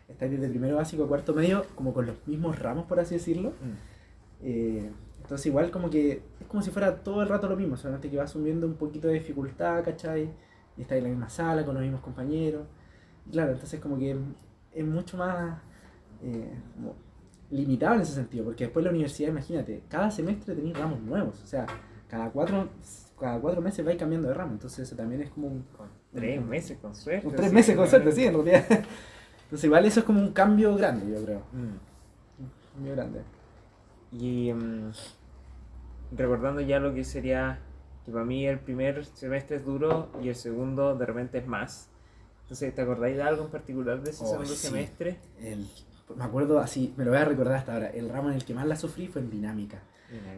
estáis desde primero básico a cuarto medio, como con los mismos ramos, por así decirlo. Entonces igual como que es como si fuera todo el rato lo mismo, solamente que vas asumiendo un poquito de dificultad, ¿cachai? Y estás en la misma sala con los mismos compañeros. Y claro, entonces como que es mucho más como limitado en ese sentido, porque después la universidad, imagínate, cada semestre tenéis ramos nuevos, o sea, cada cuatro meses vais cambiando de ramo, entonces eso también es como Con 3 meses, con suerte. un 3 sí, meses con suerte, sí, en realidad. Entonces igual eso es como un cambio grande, yo creo. Un cambio grande. Y recordando ya lo que sería, que para mí el primer semestre es duro y el segundo de repente es más. Entonces, ¿te acordáis de algo en particular de ese segundo Sí. semestre? Me acuerdo así, me lo voy a recordar hasta ahora, el ramo en el que más la sufrí fue en dinámica.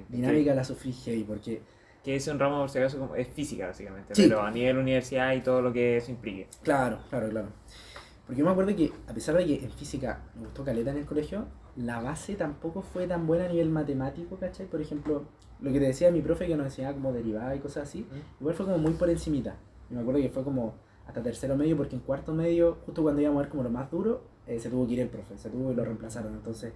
Dinámica la sufrí heavy porque... Que es un ramo, por si acaso, es física, básicamente. Sí. Pero a nivel universidad y todo lo que eso implique. Claro. Porque yo me acuerdo que, a pesar de que en física me gustó caleta en el colegio, la base tampoco fue tan buena a nivel matemático, ¿cachai? Por ejemplo, lo que te decía mi profe que nos enseñaba como derivada y cosas así, igual fue como muy por encimita. Y me acuerdo que fue como hasta tercero medio, porque en cuarto medio, justo cuando íbamos a ver como lo más duro, se tuvo que ir el profe, y lo reemplazaron. Entonces,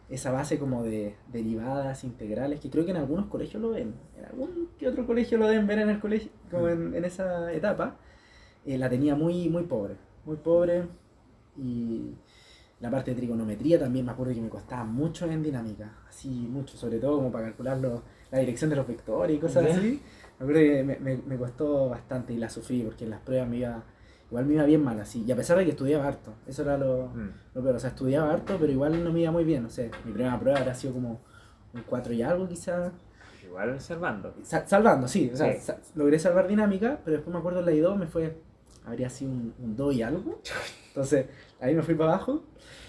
esa base como de derivadas, integrales, que creo que en algunos colegios lo ven, en algún que otro colegio lo deben ver en el colegio, como en esa etapa, la tenía muy pobre, y la parte de trigonometría también me acuerdo que me costaba mucho en dinámica, así mucho, sobre todo como para calcular la dirección de los vectores y cosas así. Me acuerdo que me costó bastante y la sufrí porque en las pruebas igual me iba bien mal así, y a pesar de que estudiaba harto, eso era lo peor, o sea, estudiaba harto, pero igual no me iba muy bien, no sé, mi primera prueba habrá sido como un 4 y algo quizás. Igual salvando. Salvando, sí, o sea, Sí. logré salvar dinámica, pero después me acuerdo en la I2 habría sido un 2 y algo, entonces ahí me fui para abajo,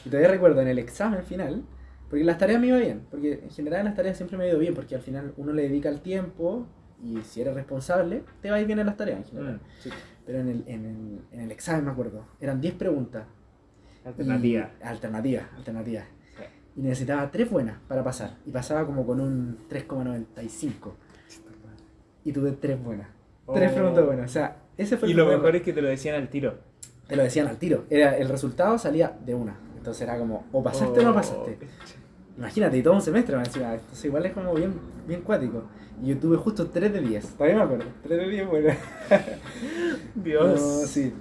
y todavía recuerdo en el examen final, porque en las tareas me iba bien, porque en general en las tareas siempre me ha ido bien, porque al final uno le dedica el tiempo, y si eres responsable, te va a ir bien en las tareas en general. Sí. Pero en el examen me acuerdo, eran 10 preguntas. Alternativa. Alternativas. Sí. Y necesitaba 3 buenas para pasar. Y pasaba como con un 3,95. Y tuve 3 buenas. 3 preguntas buenas. O sea, ese fue el Y lo primer- mejor es que te lo decían al tiro. Te lo decían al tiro. El resultado salía de una. Entonces era como, o pasaste o no pasaste. Imagínate, y todo un semestre me decía. Entonces igual es como bien cuático. Y yo tuve justo 3 de 10. Todavía me acuerdo. 3 de 10 buenas. Dios. No, sí.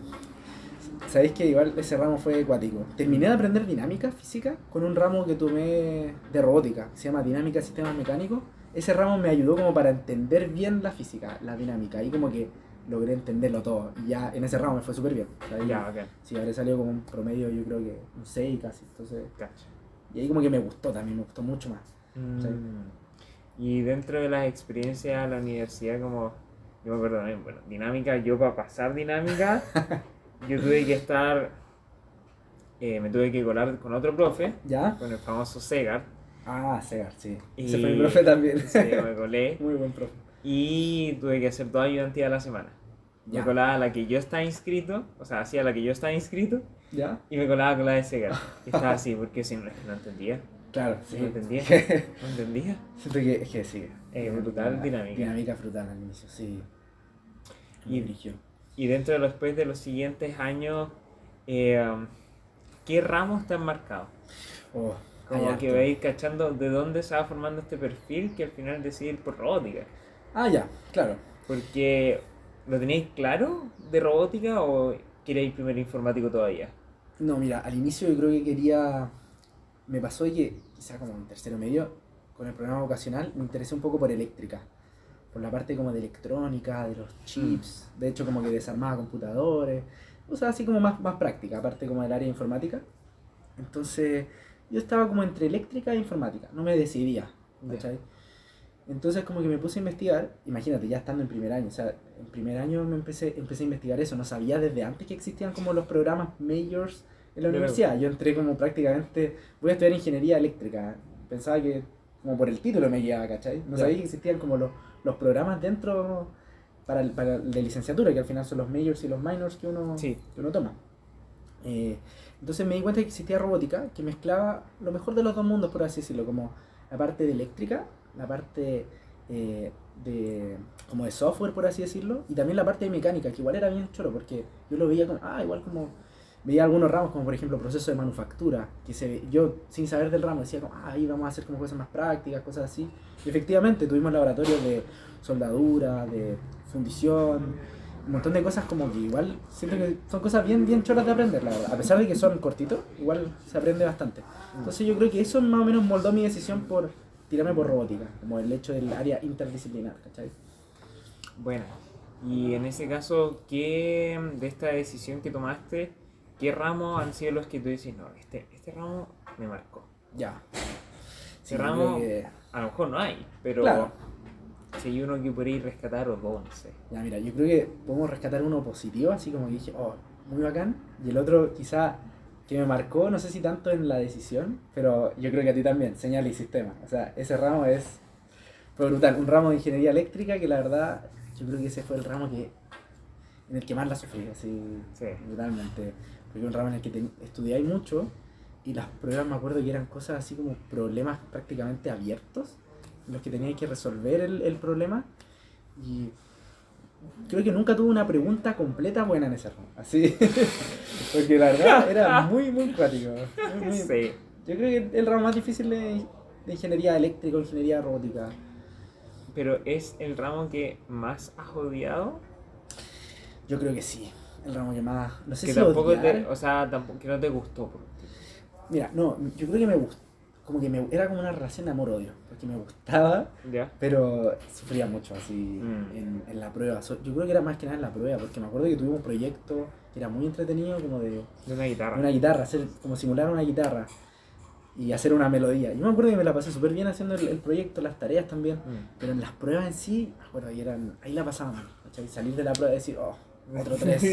Sabéis que igual ese ramo fue acuático. Terminé de aprender dinámica física con un ramo que tomé de robótica, que se llama dinámica de sistemas mecánicos. Ese ramo me ayudó como para entender bien la física, la dinámica, y como que logré entenderlo todo. Y ya en ese ramo me fue súper bien. O sea, ahí, Ya, ok. sí, habré salido como un promedio, yo creo que un 6 casi. Entonces, Cacho. y ahí como que me gustó también, me gustó mucho más. Sí. Y dentro de las experiencias a la universidad, como yo me acuerdo también, bueno, dinámica, yo para pasar dinámica, yo tuve que estar, me tuve que colar con otro profe, ¿Ya? con el famoso Segar. Ah, Segar, sí. Y- Ese fue mi profe también. Sí, me colé. Muy buen profe. Y tuve que hacer 2 ayudantías a la semana. Me Ya. colaba a la que yo estaba inscrito, o sea, hacía la que yo estaba inscrito, ¿Ya? y me colaba con la de Segar. Y estaba así, porque si no, es que no entendía. Claro, sí. No entendía. No entendía. Siento que es que sí. Brutal dinámica. Dinámica brutal al inicio, sí. Y- Y dirigió. Y dentro de después de los siguientes años, ¿qué ramos te han marcado? Oh, Como hay que harto. veis cachando de dónde se va formando este perfil que al final decidí ir por robótica. Ah, ya, claro. Porque, ¿lo tenéis claro de robótica o queréis primero informático todavía? No, mira, al inicio yo creo que quería. Me pasó que, quizá como en tercero medio, con el programa vocacional, me interesé un poco por eléctrica. Por la parte como de electrónica, de los chips. De hecho, como que desarmaba computadores. O sea, así como más práctica, aparte como del área de informática. Entonces, yo estaba como entre eléctrica e informática. No me decidía, ¿cachai? Entonces como que me puse a investigar, imagínate, ya estando en primer año, o sea, en primer año empecé a investigar eso, no sabía desde antes que existían como los programas majors en la Claro. universidad, yo entré como prácticamente, voy a estudiar ingeniería eléctrica, pensaba que como por el título me guiaba, ¿cachai? No Ya. sabía que existían como los programas dentro para el de licenciatura, que al final son los majors y los minors Sí. que uno toma. Entonces me di cuenta que existía robótica, que mezclaba lo mejor de los dos mundos, por así decirlo, como la parte de eléctrica, la parte como de software, por así decirlo, y también la parte de mecánica, que igual era bien choro, porque yo lo veía igual como, veía algunos ramos, como por ejemplo proceso de manufactura, yo sin saber del ramo decía como, ahí vamos a hacer como cosas más prácticas, cosas así, y efectivamente tuvimos laboratorios de soldadura, de fundición, un montón de cosas como que igual siento que son cosas bien choras de aprender, la verdad. A pesar de que son cortitos, igual se aprende bastante. Entonces yo creo que eso más o menos moldó mi decisión por tirarme por robótica, como el hecho del área interdisciplinar, ¿cachai? Bueno, y en ese caso, ¿qué de esta decisión que tomaste, qué ramos han sido los que tú dices, no, este ramo me marcó? Ya. Ese Sí, yo ramo, creo que- a lo mejor no hay, pero Claro. si hay uno que podréis rescatar o dos, no sé. Ya, mira, yo creo que podemos rescatar uno positivo, así como que dije, oh, muy bacán, y el otro quizá que me marcó, no sé si tanto en la decisión, pero yo creo que a ti también, señal y sistema. O sea, ese ramo es fue brutal. Un ramo de ingeniería eléctrica que la verdad, yo creo que ese fue el ramo en el que más la sufrí, así, Sí. brutalmente. Porque un ramo en el que estudiáis mucho y las pruebas me acuerdo que eran cosas así como problemas prácticamente abiertos, en los que teníais que resolver el problema. Y creo que nunca tuve una pregunta completa buena en ese ramo, así. Porque la verdad era muy, muy cuático. Sí. Yo creo que el ramo más difícil de ingeniería eléctrica o ingeniería robótica. Pero ¿es el ramo que más has odiado? Yo creo que sí. El ramo que más. No sé Que si tampoco odiar. o sea, tampoco, que no te gustó. Mira, no, yo creo que me gustó. Como que era como una relación de amor-odio. Porque me gustaba, ¿Ya? pero sufría mucho así Mm. en la prueba. Yo creo que era más que nada en la prueba, porque me acuerdo que tuvimos un proyecto que era muy entretenido, como de De una guitarra. una guitarra, hacer, como simular una guitarra y hacer una melodía. Yo me acuerdo que me la pasé súper bien haciendo el proyecto, las tareas también, pero en las pruebas en sí, me acuerdo que ahí la pasaba mal, ¿cachai? Salir de la prueba y decir, oh, otro 3.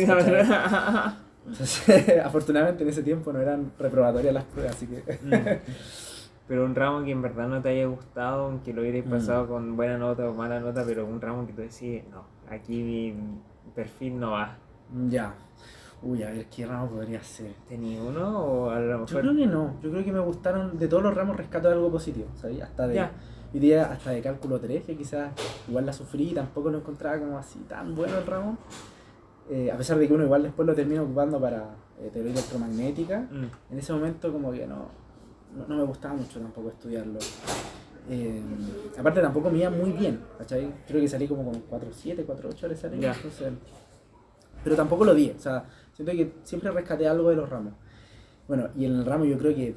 Entonces, afortunadamente en ese tiempo no eran reprobatorias las pruebas, así que... Pero un ramo que en verdad no te haya gustado, aunque lo hubierais pasado con buena nota o mala nota, pero un ramo que tú decís, no, aquí mi perfil no va. Ya. Uy, a ver, ¿qué ramo podría ser? ¿Tenía uno o a lo mejor? Yo creo que no, yo creo que me gustaron, de todos los ramos rescato algo positivo, ¿sabes? Hasta de, Ya. hoy día hasta de cálculo 3, que quizás igual la sufrí y tampoco lo encontraba como así tan bueno el ramo. A pesar de que uno igual después lo termina ocupando para teoría electromagnética, en ese momento como que no me gustaba mucho tampoco estudiarlo. Aparte tampoco me iba muy bien, ¿cachai? Creo que salí como con 4.7, 4.8 le salí, Ya. entonces... Pero tampoco lo di, o sea, siento que siempre rescaté algo de los ramos. Bueno, y en el ramo yo creo que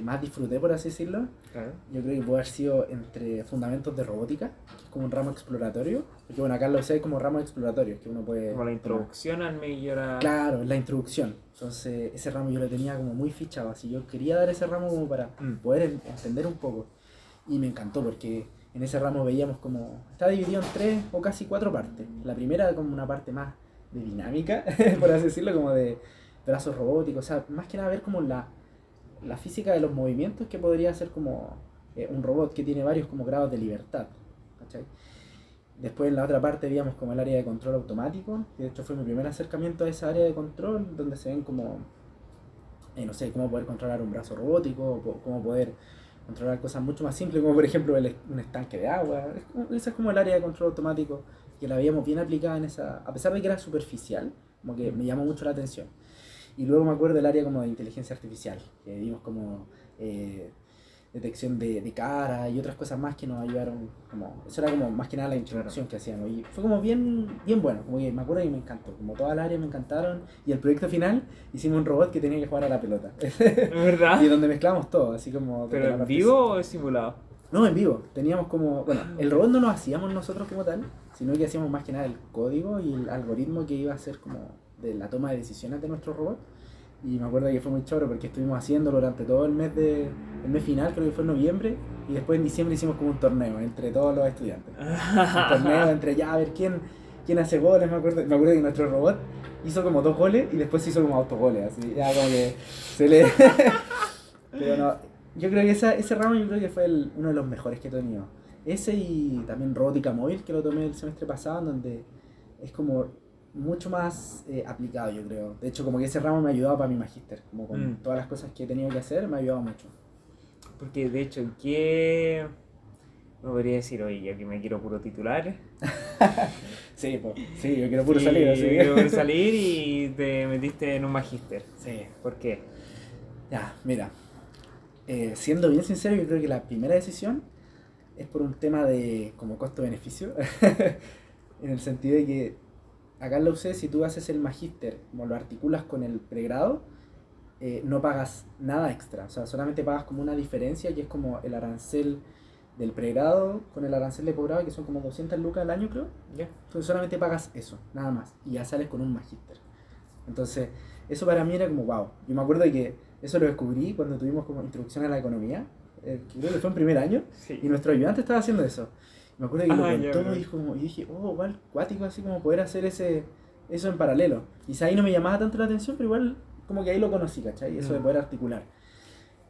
más disfruté, por así decirlo, Claro. yo creo que puede haber sido entre fundamentos de robótica, que es como un ramo exploratorio, porque bueno, acá lo sé como ramos exploratorios, que uno puede... Como la introducción al mayor. Claro, es la introducción. Entonces, ese ramo yo lo tenía como muy fichado, así yo quería dar ese ramo como para poder entender un poco. Y me encantó porque en ese ramo veíamos como... Está dividido en 3 o casi 4 partes. La primera como una parte más de dinámica, por así decirlo, como de brazos robóticos, o sea, más que nada ver como la física de los movimientos que podría ser como un robot que tiene varios como grados de libertad, ¿cachai? Después en la otra parte veíamos como el área de control automático, que de hecho fue mi primer acercamiento a esa área de control, donde se ven como, no sé, cómo poder controlar un brazo robótico, cómo poder controlar cosas mucho más simples, como por ejemplo un estanque de agua. Esa es como el área de control automático, que la veíamos bien aplicada en esa, a pesar de que era superficial, como que me llamó mucho la atención. Y luego me acuerdo del área como de inteligencia artificial, que vimos como detección de cara y otras cosas más que nos ayudaron, como, eso era como más que nada la introducción que hacíamos, y fue como bien bueno, como que me acuerdo que me encantó, como toda la área me encantaron, y el proyecto final hicimos un robot que tenía que jugar a la pelota. ¿Verdad? Y donde mezclamos todo, así como... ¿Pero en vivo o simulado? No, en vivo. Teníamos como... Bueno, el robot no lo hacíamos nosotros como tal, sino que hacíamos más que nada el código y el algoritmo que iba a ser como de la toma de decisiones de nuestro robot. Y me acuerdo que fue muy choro porque estuvimos haciéndolo durante todo el mes final, creo que fue en noviembre, y después en diciembre hicimos como un torneo entre todos los estudiantes. Un torneo entre ya a ver quién hace goles, me acuerdo que nuestro robot hizo como 2 goles y después hizo como autogoles, así, ya como que se le... Pero no, yo creo que ese ramo yo creo que fue uno de los mejores que he tenido. Ese y también robótica móvil, que lo tomé el semestre pasado, en donde es como mucho más aplicado, yo creo. De hecho, como que ese ramo me ha ayudado para mi magíster, como con todas las cosas que he tenido que hacer, me ha ayudado mucho. Porque de hecho, ¿qué me podría decir? Oye, yo que me quiero puro titular. Sí, yo quiero puro salir, así. Yo quiero puro salir y te metiste en un magíster. Sí. ¿Por qué? Ya, mira. Siendo bien sincero, yo creo que la primera decisión es por un tema de como costo-beneficio. En el sentido de que acá en la UC, si tú haces el magíster, como lo articulas con el pregrado, no pagas nada extra. O sea, solamente pagas como una diferencia, que es como el arancel del pregrado con el arancel de posgrado, que son como 200 lucas al año, creo. Ya. Entonces solamente pagas eso, nada más. Y ya sales con un magíster. Entonces, eso para mí era como wow. Yo me acuerdo de que eso lo descubrí cuando tuvimos como introducción a la economía, que creo que fue en primer año, Sí. y nuestro ayudante estaba haciendo eso. Me acuerdo que lo ya, contó bro. y dije, oh, igual cuático, así como poder hacer eso en paralelo. Quizá ahí no me llamaba tanto la atención, pero igual como que ahí lo conocí, ¿cachai? Eso de poder articular.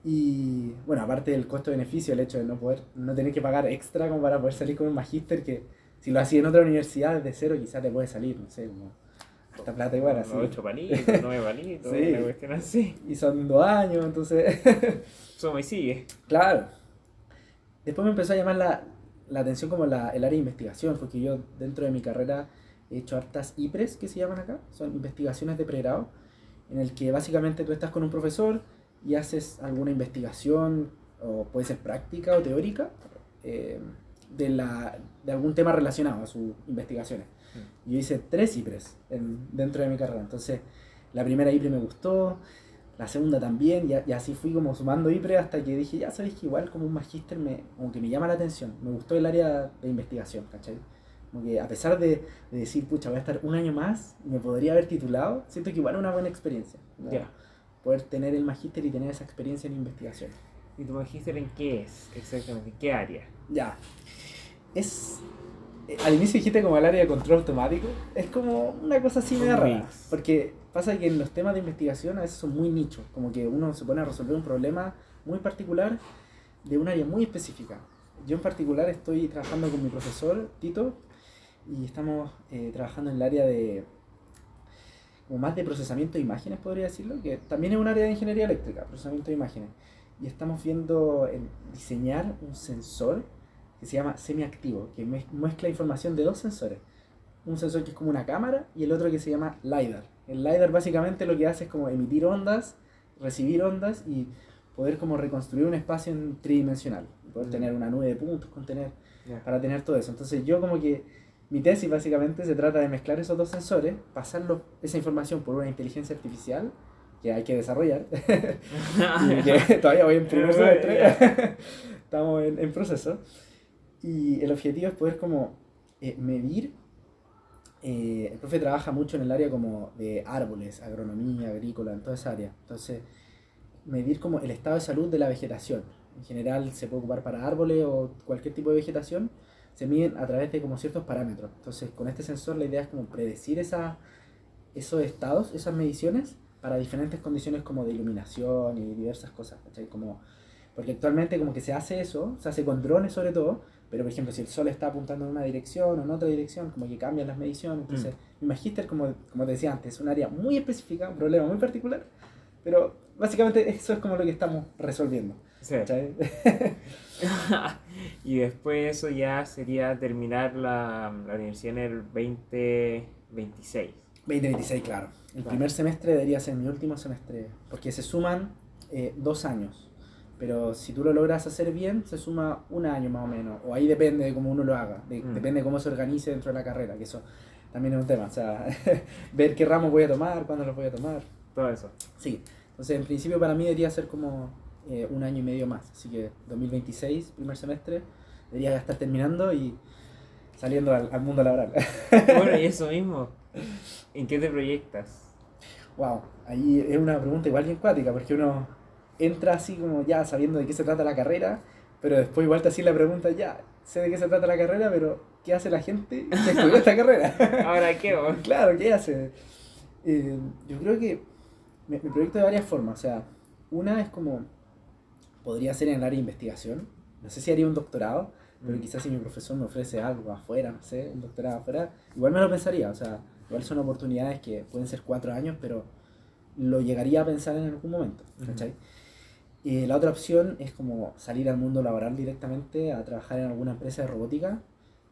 Y bueno, aparte del costo-beneficio, el hecho de no tener que pagar extra como para poder salir con un magíster, que si lo hacía en otra universidad desde cero quizás te puede salir, no sé, como esta plata igual así. 8 palitos, 9 palitos, Sí. una cuestión así. Y son 2 años, entonces... Suma y sigue. Claro. Después me empezó a llamar la atención como el área de investigación, porque yo dentro de mi carrera he hecho hartas IPRES, que se llaman acá, son investigaciones de pregrado, en el que básicamente tú estás con un profesor y haces alguna investigación, o puede ser práctica o teórica, de algún tema relacionado a sus investigaciones. Yo hice 3 IPRES dentro de mi carrera, entonces la primera IPRE me gustó, la segunda también, y así fui como sumando IPRE hasta que dije, ya sabéis que igual como un magíster como que me llama la atención, me gustó el área de investigación, ¿cachai? Como que a pesar de decir, pucha, voy a estar un año más, me podría haber titulado, siento que igual es una buena experiencia. Ya. Poder tener el magíster y tener esa experiencia en investigación. ¿Y tu magíster en qué es exactamente? ¿En qué área? Ya. Al inicio dijiste como el área de control automático, es como una cosa así media rara, porque pasa que en los temas de investigación a veces son muy nichos, como que uno se pone a resolver un problema muy particular de un área muy específica. Yo en particular estoy trabajando con mi profesor Tito y estamos trabajando en el área de como más de procesamiento de imágenes, podría decirlo, que también es un área de ingeniería eléctrica, procesamiento de imágenes, y estamos viendo diseñar un sensor que se llama semiactivo, que mezcla información de 2 sensores. Un sensor que es como una cámara y el otro que se llama LiDAR. El LiDAR básicamente lo que hace es como emitir ondas, recibir ondas y poder como reconstruir un espacio en tridimensional. Poder tener una nube de puntos, para tener todo eso. Entonces yo como que mi tesis básicamente se trata de mezclar esos 2 sensores, esa información por una inteligencia artificial que hay que desarrollar. Y que todavía voy en primer semestre. Estamos en proceso. Y el objetivo es poder como medir. El profe trabaja mucho en el área como de árboles, agronomía, agrícola, en toda esa área. Entonces, medir como el estado de salud de la vegetación. En general se puede ocupar para árboles o cualquier tipo de vegetación. Se miden a través de como ciertos parámetros. Entonces, con este sensor la idea es como predecir esos estados, esas mediciones, para diferentes condiciones como de iluminación y diversas cosas, ¿cachai? Porque actualmente como que se hace eso, se hace con drones sobre todo, pero por ejemplo si el sol está apuntando en una dirección o en otra dirección, como que cambian las mediciones. Entonces mi magíster, como te decía antes, es un área muy específica, un problema muy particular, pero básicamente eso es como lo que estamos resolviendo. Sí. Y después eso ya sería terminar la universidad en el 2026. 2026, claro. El primer semestre debería ser mi último semestre, porque se suman 2 años. Pero si tú lo logras hacer bien, se suma 1 año más o menos. O ahí depende de cómo uno lo haga. Depende de cómo se organice dentro de la carrera, que eso también es un tema. O sea, ver qué ramos voy a tomar, cuándo los voy a tomar. Todo eso. Sí. Entonces, en principio para mí debería ser como 1 año y medio más. Así que 2026, primer semestre, debería ya estar terminando y saliendo al mundo laboral. Bueno, y eso mismo. ¿En qué te proyectas? Wow, ahí es una pregunta igual bien cuática, porque uno entra así como ya sabiendo de qué se trata la carrera, pero después igual te hacía la pregunta, ya sé de qué se trata la carrera, pero ¿qué hace la gente que estudió esta carrera? ¿Ahora qué? Claro, ¿qué hace? Yo creo que me proyecto de varias formas. O sea, una es como, podría ser en el área de investigación. No sé si haría un doctorado, pero quizás si mi profesor me ofrece algo afuera, no sé, un doctorado afuera, igual me lo pensaría. O sea, igual son oportunidades que pueden ser 4 años, pero lo llegaría a pensar en algún momento, ¿cachai? La otra opción es como salir al mundo laboral directamente a trabajar en alguna empresa de robótica,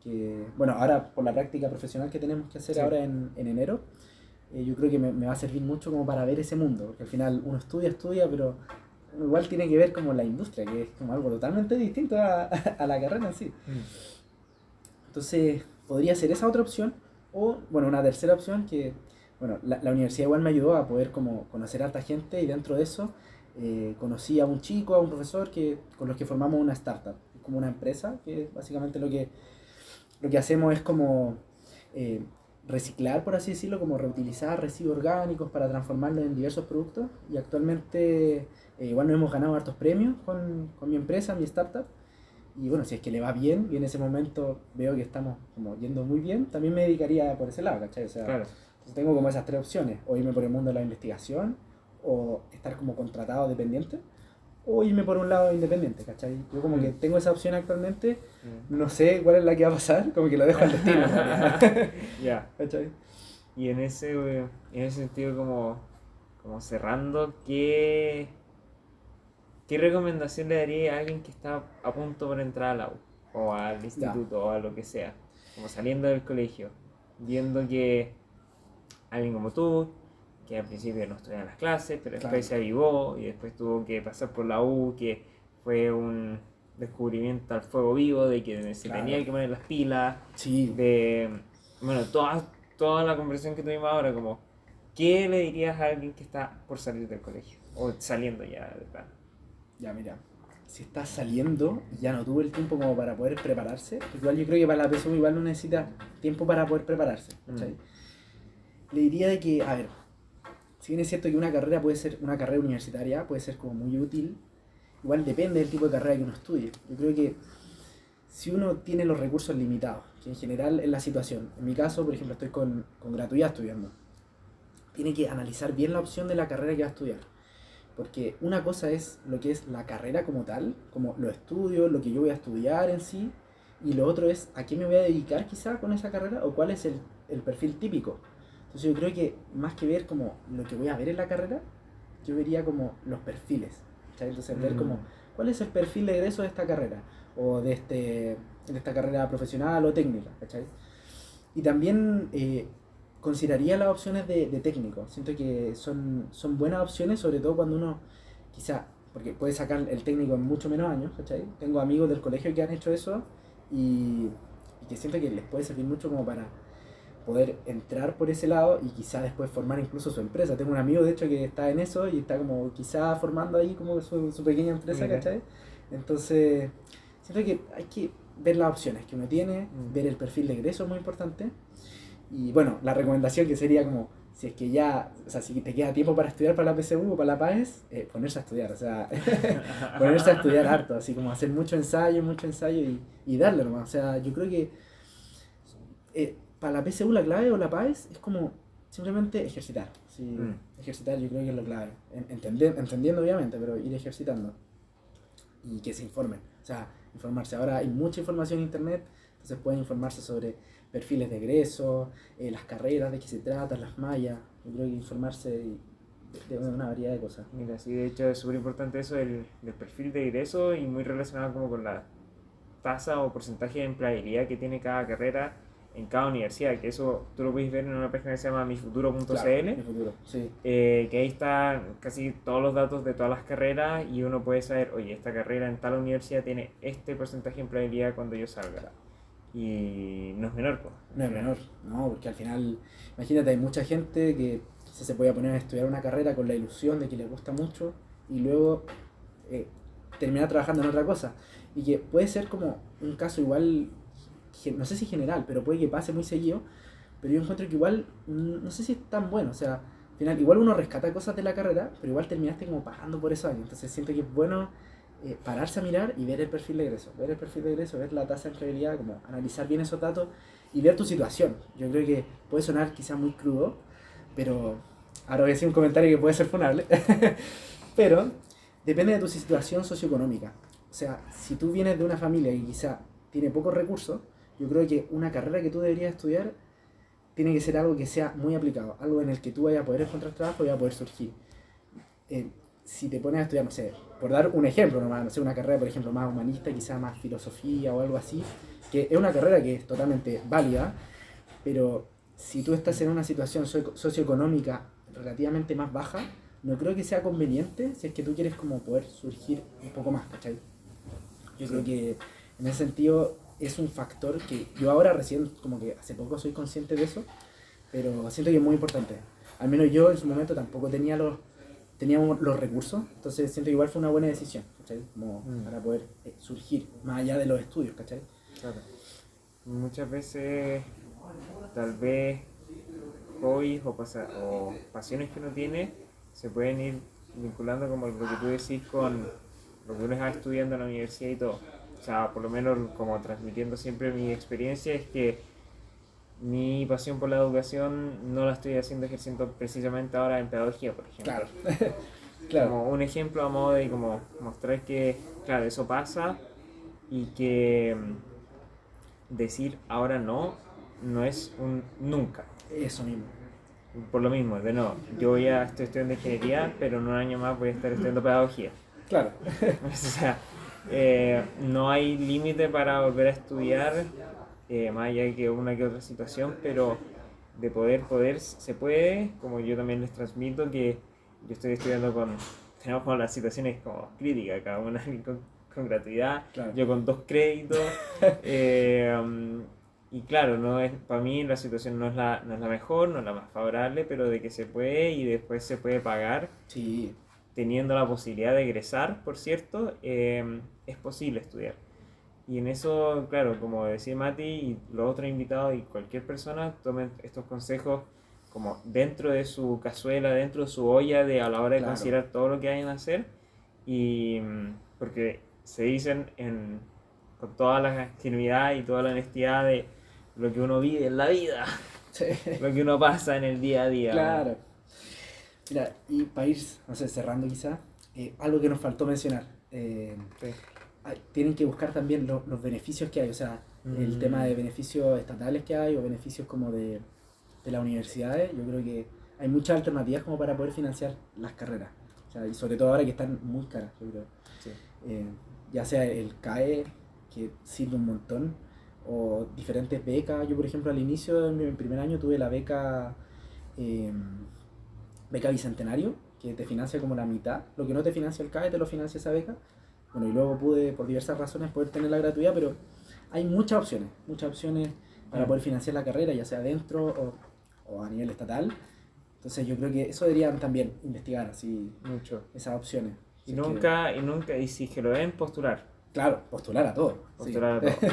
que, bueno, ahora por la práctica profesional que tenemos que hacer ahora en enero, yo creo que me va a servir mucho como para ver ese mundo, porque al final uno estudia, pero igual tiene que ver como la industria, que es como algo totalmente distinto a la carrera en sí. Entonces, podría ser esa otra opción, o, bueno, una tercera opción que, bueno, la universidad igual me ayudó a poder como conocer a harta gente, y dentro de eso conocí a un chico, a un profesor con los que formamos una startup, como una empresa, que básicamente lo que hacemos es como reciclar, por así decirlo, como reutilizar residuos orgánicos para transformarlos en diversos productos, y actualmente igual nos hemos ganado hartos premios con mi empresa, mi startup, y bueno, si es que le va bien y en ese momento veo que estamos como yendo muy bien, también me dedicaría por ese lado, ¿cachai? O sea, claro. Tengo como esas 3 opciones: o irme por el mundo de la investigación, o estar como contratado dependiente, o irme por un lado independiente, ¿cachai? Yo como que tengo esa opción actualmente, no sé cuál es la que va a pasar, como que lo dejo al destino, en realidad. Ya. ¿Cachai? Y en ese sentido, como cerrando, ¿qué recomendación le daría a alguien que está a punto por entrar a la U? O al instituto, o a lo que sea. Como saliendo del colegio, viendo que alguien como tú, que al principio no estudiaba en las clases, pero después se avivó y después tuvo que pasar por la U, que fue un descubrimiento al fuego vivo de que se tenía que poner las pilas, de, bueno, toda la conversación que tuvimos ahora, como, ¿qué le dirías a alguien que está por salir del colegio? O saliendo ya de plano. Ya, mira, si está saliendo y ya no tuvo el tiempo como para poder prepararse, igual yo creo que para la PSU igual no necesita tiempo para poder prepararse, ¿cachai? Le diría de que, a ver, si bien es cierto que una carrera puede ser, una carrera universitaria puede ser como muy útil, igual depende del tipo de carrera que uno estudie. Yo creo que si uno tiene los recursos limitados, que en general es la situación, en mi caso, por ejemplo, estoy con gratuidad estudiando, tiene que analizar bien la opción de la carrera que va a estudiar. Porque una cosa es lo que es la carrera como tal, como los estudios, lo que yo voy a estudiar en sí, y lo otro es a qué me voy a dedicar quizá con esa carrera o cuál es el perfil típico. Entonces yo creo que más que ver como lo que voy a ver en la carrera, yo vería como los perfiles. ¿Sabes? Entonces ver como cuál es el perfil de egreso de esta carrera o de esta carrera profesional o técnica. ¿Cachai? Y también consideraría las opciones de técnico. Siento que son buenas opciones, sobre todo cuando uno quizá, porque puede sacar el técnico en mucho menos años, ¿cachai? Tengo amigos del colegio que han hecho eso y que siento que les puede servir mucho como para poder entrar por ese lado y quizá después formar incluso su empresa. Tengo un amigo de hecho que está en eso y está como quizá formando ahí como su pequeña empresa, ¿cachai? Entonces, siento que hay que ver las opciones que uno tiene, ver el perfil de egreso es muy importante. Y bueno, la recomendación que sería como, si es que ya, o sea, si te queda tiempo para estudiar para la PSU o para la PAES, ponerse a estudiar, o sea, ponerse a estudiar harto, así como hacer mucho ensayo y darle nomás. O sea, yo creo que para la PSU la clave o la PAES es como simplemente ejercitar. ¿Sí? Ejercitar yo creo que es lo clave. Entendiendo obviamente, pero ir ejercitando. Y que se informen. O sea, informarse. Ahora hay mucha información en internet, entonces pueden informarse sobre perfiles de egreso, las carreras, de qué se trata, las mallas. Yo creo que informarse de una variedad de cosas. Mira, sí, de hecho es súper importante eso del perfil de egreso y muy relacionado como con la tasa o porcentaje de empleabilidad que tiene cada carrera en cada universidad, que eso tú lo puedes ver en una página que se llama mifuturo.cl, claro, Mifuturo, sí. Que ahí están casi todos los datos de todas las carreras y uno puede saber, oye, esta carrera en tal universidad tiene este porcentaje de empleabilidad cuando yo salga. Y no es menor, pues. No es menor, no, porque al final, imagínate, hay mucha gente que se puede poner a estudiar una carrera con la ilusión de que le gusta mucho y luego terminar trabajando en otra cosa. Y que puede ser como un caso igual, no sé si general, pero puede que pase muy seguido, pero yo encuentro que igual, no sé si es tan bueno, o sea, al final igual uno rescata cosas de la carrera, pero igual terminaste como pagando por esos años, entonces siento que es bueno pararse a mirar y ver el perfil de egreso, ver la tasa de empleabilidad, como analizar bien esos datos y ver tu situación. Yo creo que puede sonar quizás muy crudo, pero ahora voy a decir un comentario que puede ser funable, pero depende de tu situación socioeconómica. O sea, si tú vienes de una familia que quizá tiene pocos recursos, yo creo que una carrera que tú deberías estudiar tiene que ser algo que sea muy aplicado, algo en el que tú vayas a poder encontrar trabajo y vayas a poder surgir. Si te pones a estudiar, no sé, por dar un ejemplo nomás, no sé, una carrera, por ejemplo, más humanista, quizá más filosofía o algo así, que es una carrera que es totalmente válida, pero si tú estás en una situación socioeconómica relativamente más baja, no creo que sea conveniente si es que tú quieres como poder surgir un poco más, ¿cachai? Yo creo que en ese sentido es un factor que yo ahora recién, como que hace poco soy consciente de eso, pero siento que es muy importante. Al menos yo en su momento tampoco teníamos los recursos, entonces siento que igual fue una buena decisión, ¿cachai? Como para poder surgir más allá de los estudios, ¿cachai? Claro. Muchas veces, tal vez, hobbies o pasiones que uno tiene se pueden ir vinculando como lo que tú decís con lo que uno está estudiando en la universidad y todo. O sea, por lo menos como transmitiendo siempre mi experiencia es que mi pasión por la educación no la estoy ejerciendo precisamente ahora en pedagogía, por ejemplo. Claro. Claro. Como un ejemplo a modo de como mostrar que, claro, eso pasa y que decir ahora no, no es un nunca. Eso mismo. Por lo mismo, de nuevo, yo ya estoy estudiando ingeniería, pero en un año más voy a estar estudiando pedagogía. Claro. O sea, no hay límite para volver a estudiar, más allá que una que otra situación, pero de poder, se puede, como yo también les transmito que yo estoy estudiando tenemos como las situaciones como críticas, cada una con gratuidad, Claro. yo con 2 créditos, y claro, no es, para mí la situación no es la mejor, no es la más favorable, pero de que se puede y después se puede pagar Sí. teniendo la posibilidad de egresar, por cierto, es posible estudiar. Y en eso, claro, como decía Mati y los otros invitados y cualquier persona, tomen estos consejos como dentro de su cazuela, dentro de su olla a la hora de Claro. considerar todo lo que vayan a hacer. Y porque se dicen con toda la ingenuidad y toda la honestidad de lo que uno vive en la vida, Sí. lo que uno pasa en el día a día. Claro. Mira, y para ir, no sé, cerrando quizá, algo que nos faltó mencionar. Sí. Tienen que buscar también los beneficios que hay, o sea, el tema de beneficios estatales que hay o beneficios como de las universidades. Yo creo que hay muchas alternativas como para poder financiar las carreras, o sea, y sobre todo ahora que están muy caras, yo creo. Sí. Ya sea el CAE, que sirve un montón, o diferentes becas. Yo, por ejemplo, al inicio de mi primer año tuve la beca Bicentenario, que te financia como la mitad. Lo que no te financia el CAE te lo financia esa beca. Bueno, y luego pude, por diversas razones, poder tener la gratuidad, pero hay muchas opciones para poder financiar la carrera, ya sea dentro o a nivel estatal. Entonces yo creo que eso deberían también investigar, así, Mucho. esas opciones. Y Así nunca, y si es que lo ven, postular. Claro, postular a todo. Postular sí. a todo.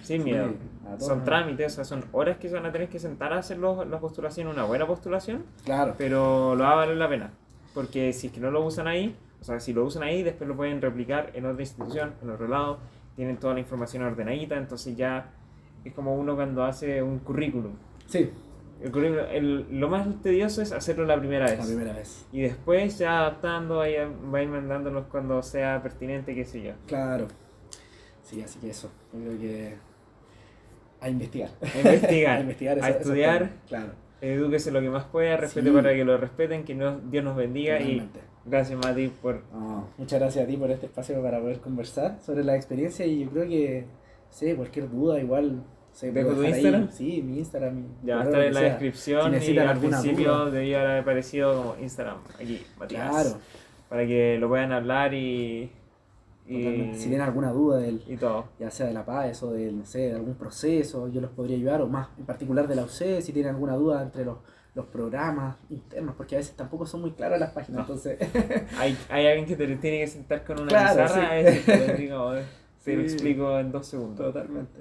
Sin miedo. Sí, a todo. Son trámites, o sea, son horas que se van a tener que sentar a hacer la postulación, una buena postulación, Claro, pero lo va a valer la pena. Porque si es que no lo usan ahí, o sea, si lo usan ahí, después lo pueden replicar en otra institución, en otro lado, tienen toda la información ordenadita, entonces ya es como uno cuando hace un currículum. sí, El currículum, lo más tedioso es hacerlo la primera vez. la primera vez. Y después ya adaptando, va a ir mandándolos cuando sea pertinente, qué sé yo. Claro. Sí, así que eso. Yo creo que a investigar. A investigar, A investigar a esos estudiar, temas. Claro. edúquese lo que más pueda, respete Sí. para que lo respeten, que Dios nos bendiga. Totalmente. Y gracias, Mati, por... No, muchas gracias a ti por este espacio para poder conversar sobre la experiencia, y yo creo que, sí, cualquier duda igual se ¿Dejo puede tu dejar Instagram? Ahí. Sí, mi Instagram. Mi Ya va a correo, estar en lo la que sea. descripción Si y necesitan al alguna principio duda. debía haber aparecido como Instagram, aquí, Matías. Claro, Para que lo puedan hablar y totalmente. Si tienen alguna duda y todo. ya sea de la PAES o de, no sé, de algún proceso, yo los podría ayudar, o más en particular de la UC, si tienen alguna duda entre los programas internos, porque a veces tampoco son muy claras las páginas, No. entonces... Hay alguien que te tiene que sentar con una Claro, pizarra, sí. te digo, te lo Sí. explico en 2 segundos. Totalmente.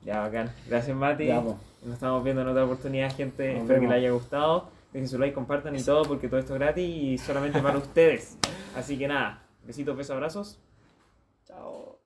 Ya, bacán. Gracias, Mati. Ya, po. Nos estamos viendo en otra oportunidad, gente. Nos Espero que vemos. les haya gustado. Dejen su like, compartan y todo, porque todo esto es gratis y solamente para ustedes. Así que nada, besitos, besos, abrazos. Chao.